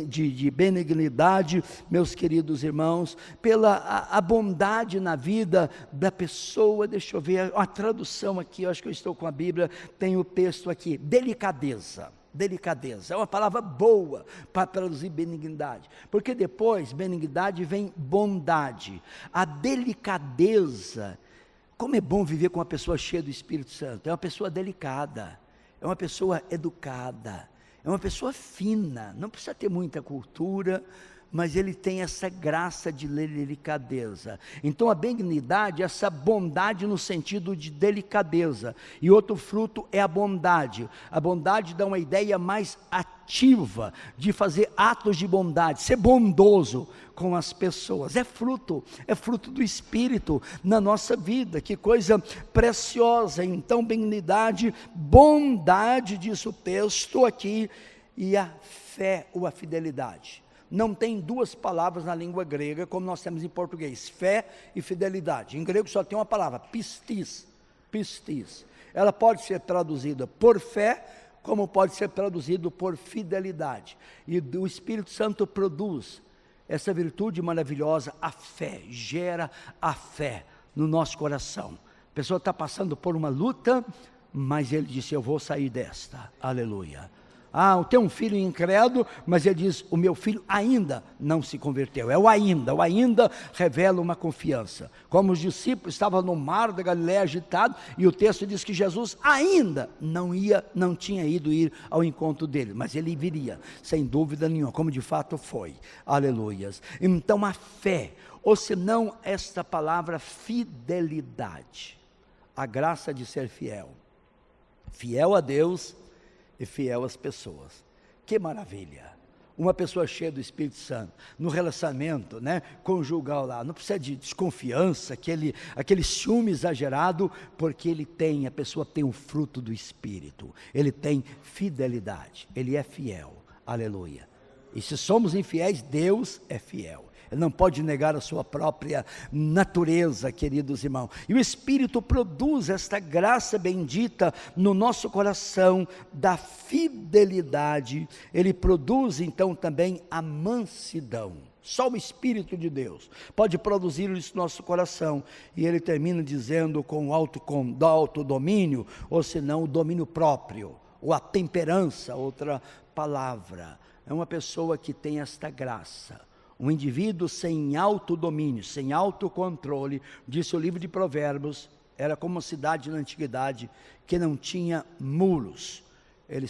de benignidade, meus queridos irmãos, pela a bondade na vida da pessoa. Deixa eu ver, a tradução aqui, eu acho que eu estou com a Bíblia, tem o texto aqui, delicadeza, é uma palavra boa para traduzir benignidade, porque depois benignidade vem bondade, a delicadeza. Como é bom viver com uma pessoa cheia do Espírito Santo, é uma pessoa delicada, é uma pessoa educada, é uma pessoa fina, não precisa ter muita cultura, mas ele tem essa graça de delicadeza. Então a benignidade é essa bondade no sentido de delicadeza, e outro fruto é a bondade. A bondade dá uma ideia mais ativa, de fazer atos de bondade, ser bondoso com as pessoas, é fruto do Espírito na nossa vida, que coisa preciosa. Então benignidade, bondade, diz o texto aqui, e a fé ou a fidelidade. Não tem duas palavras na língua grega como nós temos em português, fé e fidelidade. Em grego só tem uma palavra, pistis, pistis. Ela pode ser traduzida por fé, como pode ser traduzido por fidelidade. E o Espírito Santo produz essa virtude maravilhosa, a fé, gera a fé no nosso coração. A pessoa está passando por uma luta, mas ele disse, eu vou sair desta, aleluia. Eu tenho um filho incrédulo, mas ele diz, o meu filho ainda não se converteu. O ainda revela uma confiança. Como os discípulos estavam no mar da Galileia agitado, e o texto diz que Jesus ainda não tinha ido ao encontro dele, mas ele viria, sem dúvida nenhuma, como de fato foi, aleluias. Então a fé, ou senão esta palavra fidelidade, a graça de ser fiel a Deus, e fiel às pessoas. Que maravilha! Uma pessoa cheia do Espírito Santo, no relacionamento, conjugal lá, não precisa de desconfiança, aquele ciúme exagerado, porque a pessoa tem o fruto do Espírito, ele tem fidelidade, ele é fiel, aleluia. E se somos infiéis, Deus é fiel. Ele não pode negar a sua própria natureza, queridos irmãos. E o Espírito produz esta graça bendita no nosso coração da fidelidade. Ele produz então também a mansidão. Só o Espírito de Deus pode produzir isso no nosso coração. E ele termina dizendo com autodomínio, ou senão o domínio próprio, ou a temperança, outra palavra. É uma pessoa que tem esta graça. Um indivíduo sem autodomínio, sem autocontrole, disse o livro de Provérbios, era como uma cidade na antiguidade que não tinha muros. Ele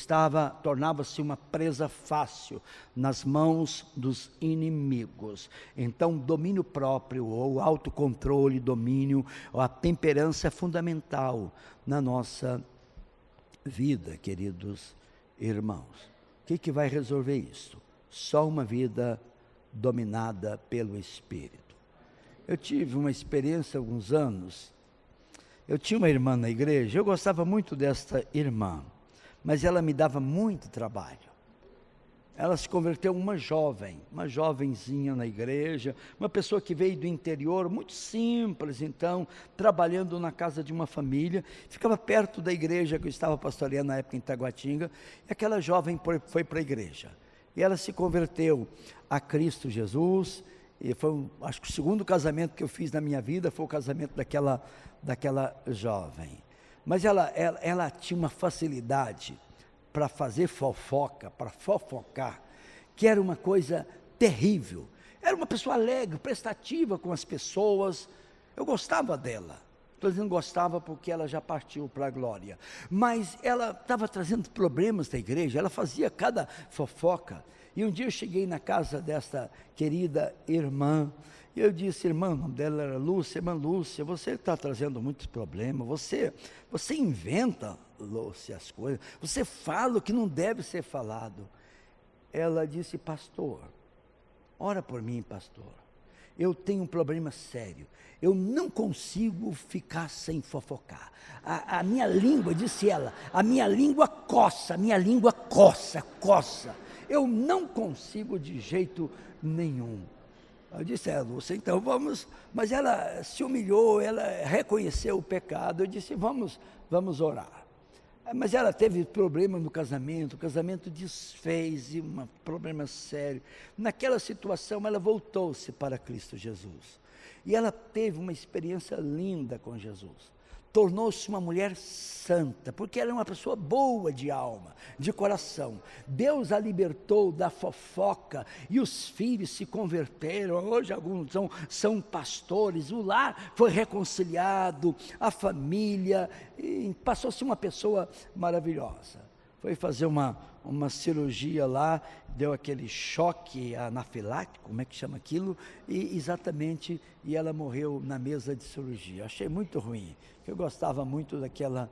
tornava-se uma presa fácil nas mãos dos inimigos. Então, domínio próprio, ou autocontrole, domínio, ou a temperança é fundamental na nossa vida, queridos irmãos. O que vai resolver isso? Só uma vida dominada pelo Espírito. Eu tive uma experiência há alguns anos. Eu tinha uma irmã na igreja, eu gostava muito desta irmã, mas ela me dava muito trabalho. Ela se converteu uma jovenzinha na igreja, uma pessoa que veio do interior, muito simples, então, trabalhando na casa de uma família, ficava perto da igreja que eu estava pastoreando na época em Taguatinga, e aquela jovem foi para a igreja. E ela se converteu a Cristo Jesus, e foi, acho que o segundo casamento que eu fiz na minha vida, foi o casamento daquela jovem. Mas ela tinha uma facilidade para fazer fofoca, para fofocar, que era uma coisa terrível. Era uma pessoa alegre, prestativa com as pessoas, eu gostava dela. Estou dizendo gostava porque ela já partiu para a glória, mas ela estava trazendo problemas da igreja, ela fazia cada fofoca. E um dia eu cheguei na casa desta querida irmã, e eu disse, irmã, o nome dela era Lúcia, irmã Lúcia, você está trazendo muitos problemas, você inventa, Lúcia, as coisas, você fala o que não deve ser falado. Ela disse, pastor, ora por mim, pastor, eu tenho um problema sério, eu não consigo ficar sem fofocar. A minha língua, disse ela, a minha língua coça, eu não consigo de jeito nenhum. Eu disse, Lúcia, então vamos, mas ela se humilhou, ela reconheceu o pecado, eu disse, vamos orar. Mas ela teve problema no casamento, o casamento desfez, e um problema sério. Naquela situação, ela voltou-se para Cristo Jesus. E ela teve uma experiência linda com Jesus. Tornou-se uma mulher santa, porque ela é uma pessoa boa de alma, de coração. Deus a libertou da fofoca, e os filhos se converteram. Hoje alguns são pastores, o lar foi reconciliado, a família, e passou-se uma pessoa maravilhosa. Foi fazer uma cirurgia lá, deu aquele choque anafilático, como é que chama aquilo? E ela morreu na mesa de cirurgia. Achei muito ruim, eu gostava muito daquela.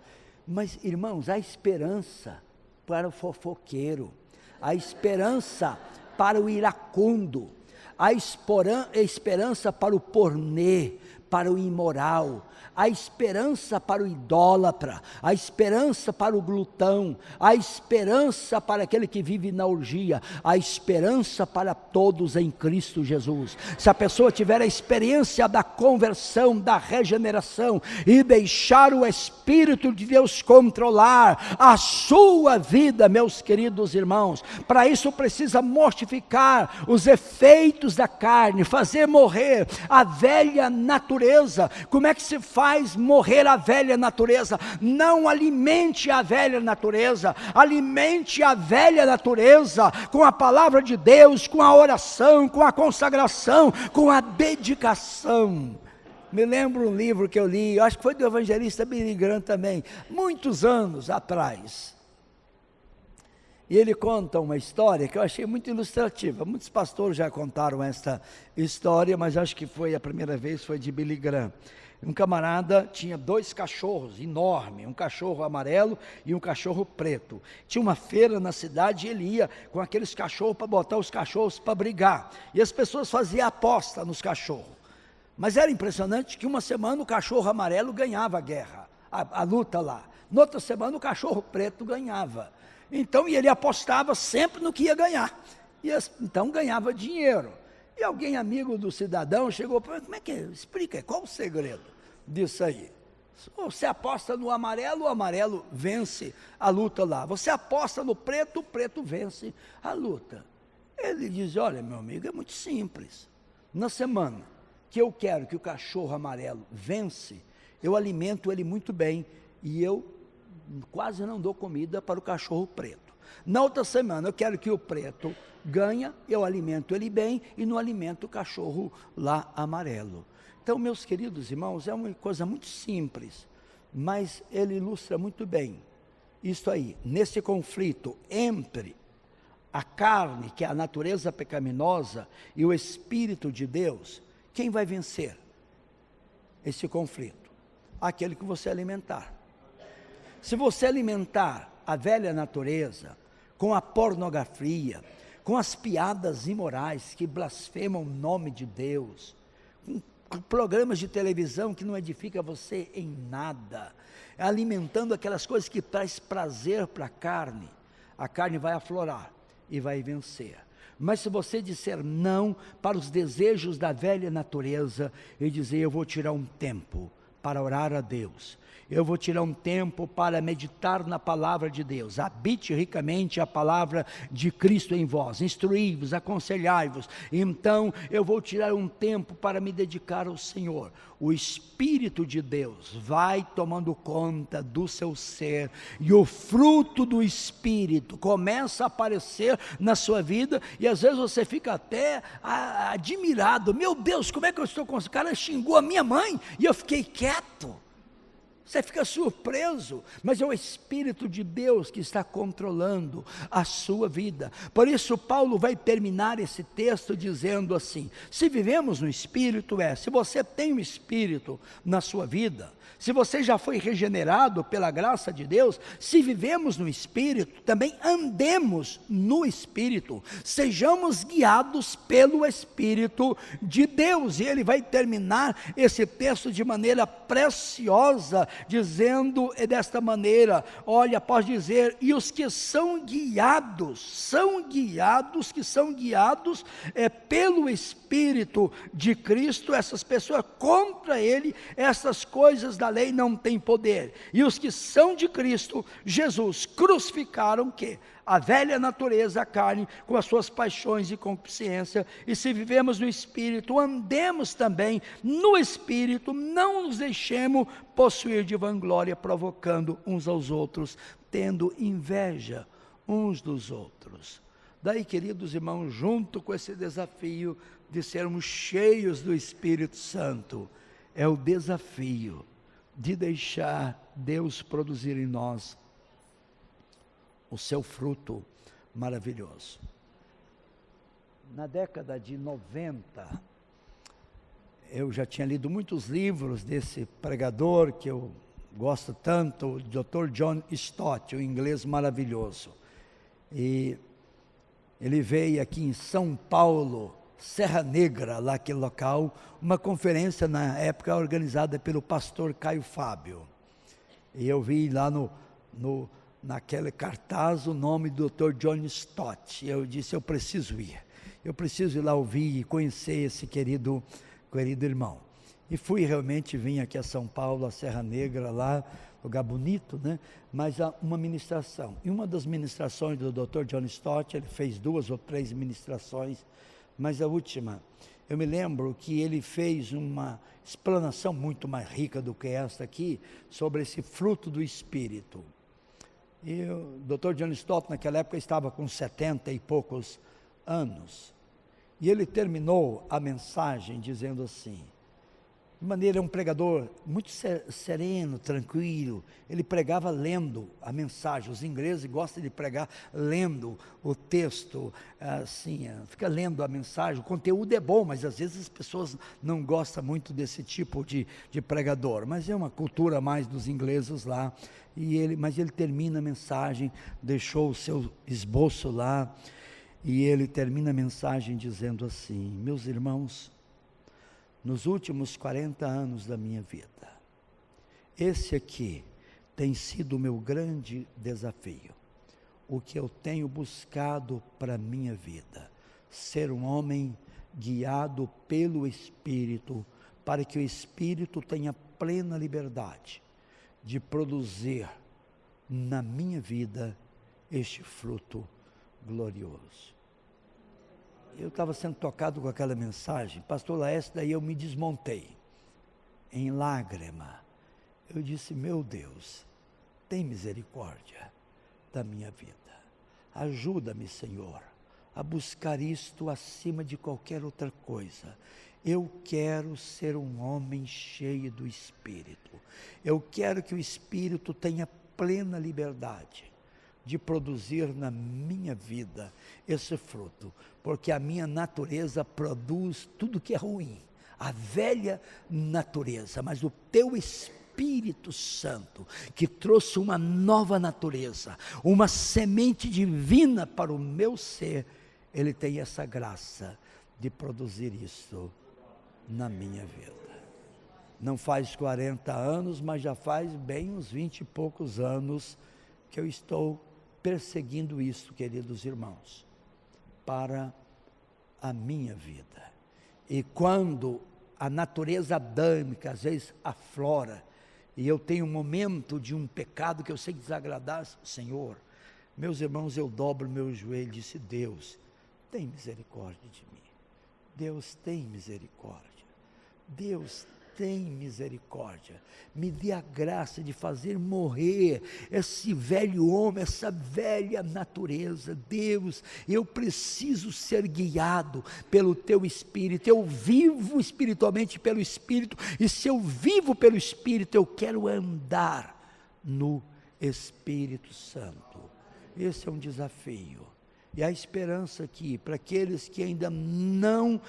Mas, irmãos, há esperança para o fofoqueiro, há esperança para o iracundo, há esperança para o pornê, para o imoral, a esperança para o idólatra, a esperança para o glutão, a esperança para aquele que vive na orgia, a esperança para todos em Cristo Jesus. Se a pessoa tiver a experiência da conversão, da regeneração e deixar o Espírito de Deus controlar a sua vida, meus queridos irmãos, para isso precisa mortificar os efeitos da carne, fazer morrer a velha natureza. Como é que se faz morrer a velha natureza? Não alimente a velha natureza, alimente a velha natureza com a palavra de Deus, com a oração, com a consagração, com a dedicação. Me lembro um livro que eu li, acho que foi do evangelista Billy Graham também, muitos anos atrás. E ele conta uma história que eu achei muito ilustrativa. Muitos pastores já contaram essa história, mas acho que foi a primeira vez, foi de Billy Graham. Um camarada tinha 2 cachorros enormes, um cachorro amarelo e um cachorro preto. Tinha uma feira na cidade e ele ia com aqueles cachorros para botar os cachorros para brigar. E as pessoas faziam aposta nos cachorros. Mas era impressionante que uma semana o cachorro amarelo ganhava a guerra, a luta lá. Noutra semana o cachorro preto ganhava. Então, e ele apostava sempre no que ia ganhar. Então ganhava dinheiro. E alguém amigo do cidadão chegou para ele: como é que é? Explica, qual o segredo disso aí? Você aposta no amarelo, o amarelo vence a luta lá. Você aposta no preto, o preto vence a luta. Ele diz: olha, meu amigo, é muito simples. Na semana que eu quero que o cachorro amarelo vence, eu alimento ele muito bem e eu quase não dou comida para o cachorro preto. Na outra semana eu quero que o preto ganhe, eu alimento ele bem e não alimento o cachorro lá amarelo. Então, meus queridos irmãos, é uma coisa muito simples, mas ele ilustra muito bem isso aí, nesse conflito entre a carne, que é a natureza pecaminosa, e o Espírito de Deus. Quem vai vencer esse conflito? Aquele que você alimentar. Se você alimentar a velha natureza com a pornografia, com as piadas imorais que blasfemam o nome de Deus, com programas de televisão que não edificam você em nada, alimentando aquelas coisas que traz prazer para a carne vai aflorar e vai vencer. Mas se você disser não para os desejos da velha natureza e dizer: eu vou tirar um tempo para orar a Deus, eu vou tirar um tempo para meditar na palavra de Deus, habite ricamente a palavra de Cristo em vós, instruí-vos, aconselhai-vos, então eu vou tirar um tempo para me dedicar ao Senhor. O Espírito de Deus vai tomando conta do seu ser, e o fruto do Espírito começa a aparecer na sua vida, e às vezes você fica até admirado: meu Deus, como é que eu estou com isso? O cara xingou a minha mãe e eu fiquei quieto. Você fica surpreso, mas é o Espírito de Deus que está controlando a sua vida. Por isso Paulo vai terminar esse texto dizendo assim: se vivemos no Espírito, se você tem o Espírito na sua vida, se você já foi regenerado pela graça de Deus, se vivemos no Espírito, também andemos no Espírito, sejamos guiados pelo Espírito de Deus. E ele vai terminar esse texto de maneira preciosa, dizendo desta maneira: olha, pode dizer, e os que são guiados pelo Espírito de Cristo, essas pessoas, contra ele, essas coisas da lei não têm poder. E os que são de Cristo Jesus crucificaram que a velha natureza, a carne, com as suas paixões e concupiscência. E se vivemos no Espírito, andemos também no Espírito, não nos deixemos possuir de vanglória, provocando uns aos outros, tendo inveja uns dos outros. Daí, queridos irmãos, junto com esse desafio de sermos cheios do Espírito Santo, é o desafio de deixar Deus produzir em nós o seu fruto maravilhoso. Na década de 90, eu já tinha lido muitos livros desse pregador que eu gosto tanto, o Dr. John Stott, o inglês maravilhoso. E ele veio aqui em São Paulo Serra Negra, lá aquele local, uma conferência na época organizada pelo pastor Caio Fábio. E eu vi lá naquele cartaz o nome do Dr. John Stott. Eu disse, eu preciso ir lá ouvir e conhecer esse querido irmão. E fui realmente, vim aqui a São Paulo, a Serra Negra, lá, lugar bonito, né? Mas há uma ministração. E uma das ministrações do Dr. John Stott, ele fez 2 ou 3 ministrações, mas a última, eu me lembro que ele fez uma explanação muito mais rica do que esta aqui, sobre esse fruto do Espírito. E o Dr. John Stott, naquela época, estava com 70 e poucos anos. E ele terminou a mensagem dizendo assim, de maneira, um pregador muito sereno, tranquilo, ele pregava lendo a mensagem. Os ingleses gostam de pregar lendo o texto, assim, fica lendo a mensagem. O conteúdo é bom, mas às vezes as pessoas não gostam muito desse tipo de pregador, mas é uma cultura mais dos ingleses lá. Mas ele termina a mensagem, deixou o seu esboço lá, e ele termina a mensagem dizendo assim, meus irmãos, nos últimos 40 anos da minha vida, esse aqui tem sido o meu grande desafio, o que eu tenho buscado para a minha vida, ser um homem guiado pelo Espírito, para que o Espírito tenha plena liberdade de produzir na minha vida este fruto glorioso. Eu estava sendo tocado com aquela mensagem, pastor Laércio, daí eu me desmontei, em lágrima. Eu disse, meu Deus, tem misericórdia da minha vida. Ajuda-me, Senhor, a buscar isto acima de qualquer outra coisa. Eu quero ser um homem cheio do Espírito. Eu quero que o Espírito tenha plena liberdade de produzir na minha vida esse fruto, porque a minha natureza produz tudo que é ruim, a velha natureza, mas o teu Espírito Santo, que trouxe uma nova natureza, uma semente divina para o meu ser, ele tem essa graça de produzir isso na minha vida. Não faz 40 anos, mas já faz bem uns 20 e poucos anos que eu estou perseguindo isso, queridos irmãos, para a minha vida. E quando a natureza adâmica às vezes aflora, e eu tenho um momento de um pecado que eu sei desagradar o Senhor, meus irmãos, eu dobro meu joelho e disse, Deus, tem misericórdia de mim. Deus tem misericórdia. Deus tem misericórdia, me dê a graça de fazer morrer esse velho homem, essa velha natureza. Deus, eu preciso ser guiado pelo teu Espírito, eu vivo espiritualmente pelo Espírito, e se eu vivo pelo Espírito, eu quero andar no Espírito Santo. Esse é um desafio. E a esperança aqui, para aqueles que ainda não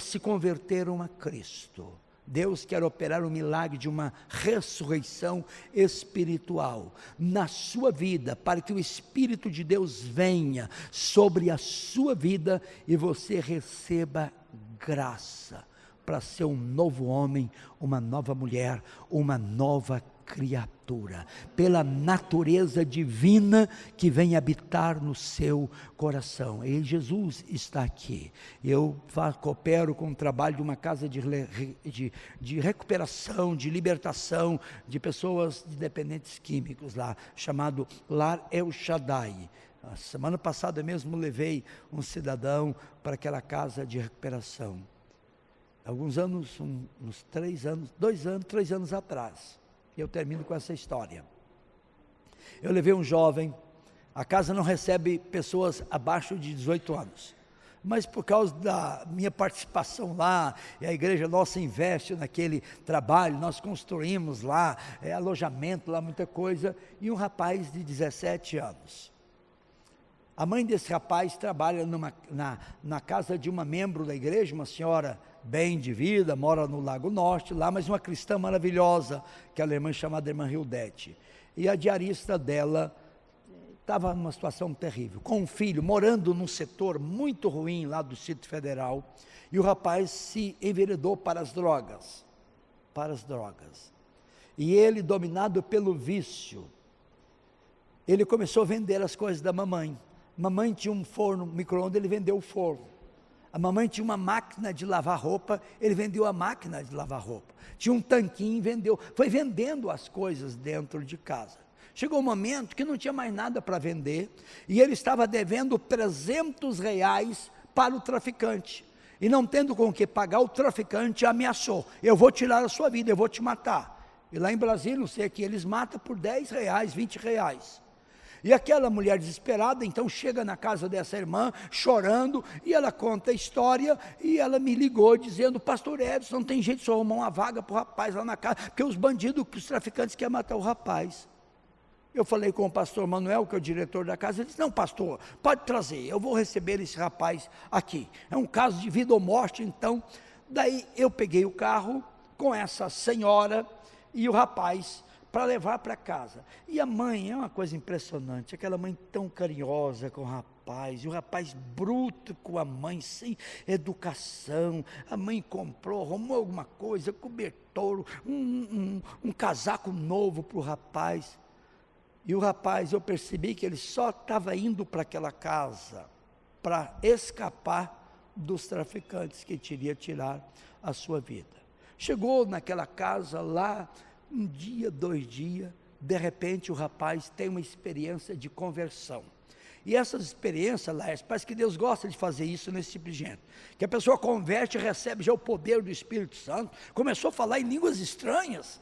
se converteram a Cristo, Deus quer operar o milagre de uma ressurreição espiritual na sua vida, para que o Espírito de Deus venha sobre a sua vida e você receba graça para ser um novo homem, uma nova mulher, uma nova criatura, pela natureza divina que vem habitar no seu coração. E Jesus está aqui. Eu coopero com o trabalho de uma casa de recuperação, de libertação de pessoas de dependentes químicos lá, chamado Lar El Shaddai. A semana passada mesmo levei um cidadão para aquela casa de recuperação. Alguns anos, uns 3 anos atrás. E eu termino com essa história. Eu levei um jovem, a casa não recebe pessoas abaixo de 18 anos, mas por causa da minha participação lá, e a igreja nossa investe naquele trabalho, nós construímos lá, alojamento lá, muita coisa, e um rapaz de 17 anos. A mãe desse rapaz trabalha na casa de uma membro da igreja, uma senhora bem de vida, mora no Lago Norte lá, mas uma cristã maravilhosa, aquela irmã chamada irmã Hildete. E a diarista dela estava numa situação terrível, com um filho, morando num setor muito ruim lá do Distrito Federal, e o rapaz se enveredou para as drogas, e ele, dominado pelo vício, ele começou a vender as coisas da mamãe. Mamãe tinha um forno, micro-ondas, ele vendeu o forno. A mamãe tinha uma máquina de lavar roupa, ele vendeu a máquina de lavar roupa. Tinha um tanquinho, vendeu, foi vendendo as coisas dentro de casa. Chegou um momento que não tinha mais nada para vender, e ele estava devendo R$300 para o traficante, e não tendo com o que pagar, o traficante ameaçou: eu vou tirar a sua vida, eu vou te matar. E lá em Brasília, não sei aqui, eles matam por R$10, R$20. E aquela mulher desesperada, então chega na casa dessa irmã, chorando, e ela conta a história, e ela me ligou dizendo: pastor Edson, não tem jeito de só arrumar uma vaga para o rapaz lá na casa, porque os bandidos, os traficantes querem matar o rapaz. Eu falei com o pastor Manuel, que é o diretor da casa, ele disse: não, pastor, pode trazer, eu vou receber esse rapaz aqui, é um caso de vida ou morte. Então, daí eu peguei o carro com essa senhora e o rapaz, para levar para casa. E a mãe, é uma coisa impressionante, aquela mãe tão carinhosa com o rapaz, e o rapaz bruto com a mãe, sem educação. A mãe comprou, arrumou alguma coisa, cobertor, um casaco novo para o rapaz. E o rapaz, eu percebi que ele só estava indo para aquela casa para escapar dos traficantes que queriam tirar a sua vida. Chegou naquela casa lá, um dia, 2 dias, de repente o rapaz tem uma experiência de conversão. E essas experiências, Laércio, parece que Deus gosta de fazer isso nesse tipo de gente, que a pessoa converte e recebe já o poder do Espírito Santo, começou a falar em línguas estranhas,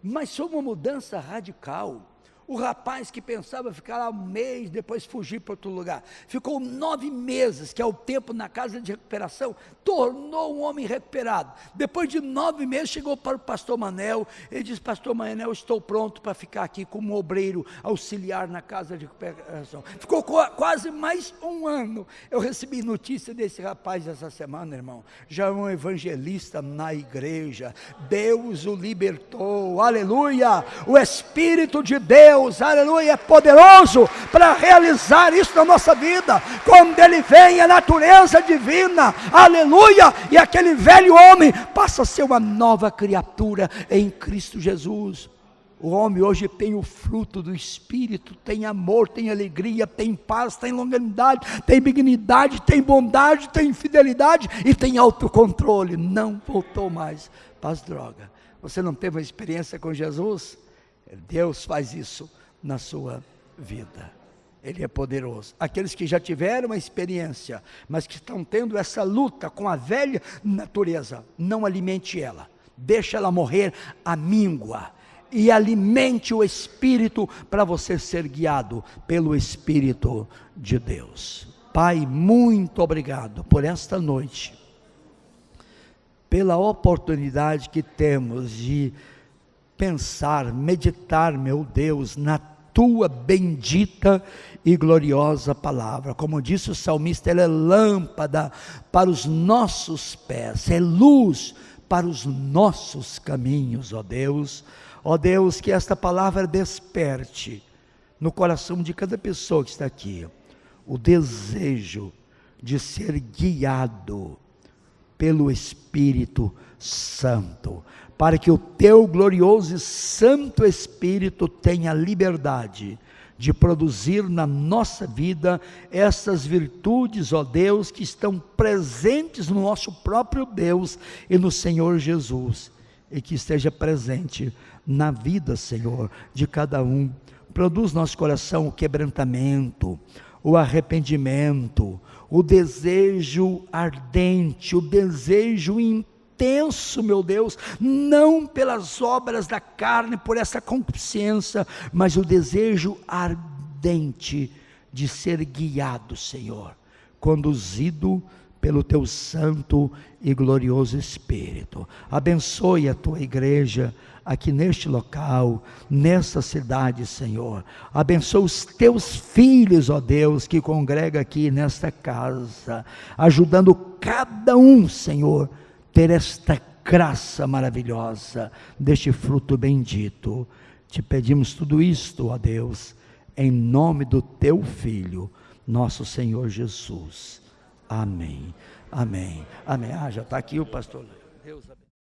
mas foi uma mudança radical. O rapaz que pensava ficar lá 1 mês, depois fugir para outro lugar, ficou 9 meses, que é o tempo na casa de recuperação, tornou um homem recuperado. Depois de 9 meses, chegou para o pastor Manel, ele disse: pastor Manel, estou pronto para ficar aqui como obreiro auxiliar na casa de recuperação. Ficou quase mais 1 ano. Eu recebi notícia desse rapaz essa semana, irmão, já é um evangelista na igreja, Deus o libertou, aleluia, o Espírito de Deus, aleluia, é poderoso para realizar isso na nossa vida. Quando ele vem, a natureza divina, aleluia, e aquele velho homem passa a ser uma nova criatura em Cristo Jesus. O homem hoje tem o fruto do Espírito, tem amor, tem alegria, tem paz, tem longanimidade, tem benignidade, tem bondade, tem fidelidade e tem autocontrole. Não voltou mais para as drogas. Você não teve uma experiência com Jesus? Deus faz isso na sua vida. Ele é poderoso. Aqueles que já tiveram uma experiência, mas que estão tendo essa luta com a velha natureza, não alimente ela, deixa ela morrer à míngua, e alimente o Espírito para você ser guiado pelo Espírito de Deus. Pai, muito obrigado por esta noite, pela oportunidade que temos de pensar, meditar, meu Deus, na tua bendita e gloriosa palavra. Como disse o salmista, ela é lâmpada para os nossos pés, é luz para os nossos caminhos, ó Deus. Ó Deus, que esta palavra desperte no coração de cada pessoa que está aqui o desejo de ser guiado pelo Espírito Santo, para que o teu glorioso e santo Espírito tenha liberdade de produzir na nossa vida essas virtudes, ó Deus, que estão presentes no nosso próprio Deus e no Senhor Jesus, e que esteja presente na vida, Senhor, de cada um. Produz no nosso coração o quebrantamento, o arrependimento, o desejo ardente, o desejo intenso, meu Deus, não pelas obras da carne, por essa concupiscência, mas o desejo ardente de ser guiado, Senhor, conduzido pelo teu santo e glorioso Espírito. Abençoe a tua igreja aqui neste local, nessa cidade, Senhor. Abençoa os teus filhos, ó Deus, que congrega aqui nesta casa, ajudando cada um, Senhor, ter esta graça maravilhosa, deste fruto bendito. Te pedimos tudo isto, ó Deus, em nome do teu Filho, nosso Senhor Jesus. Amém, amém, amém. Já está aqui o pastor. Deus abençoe.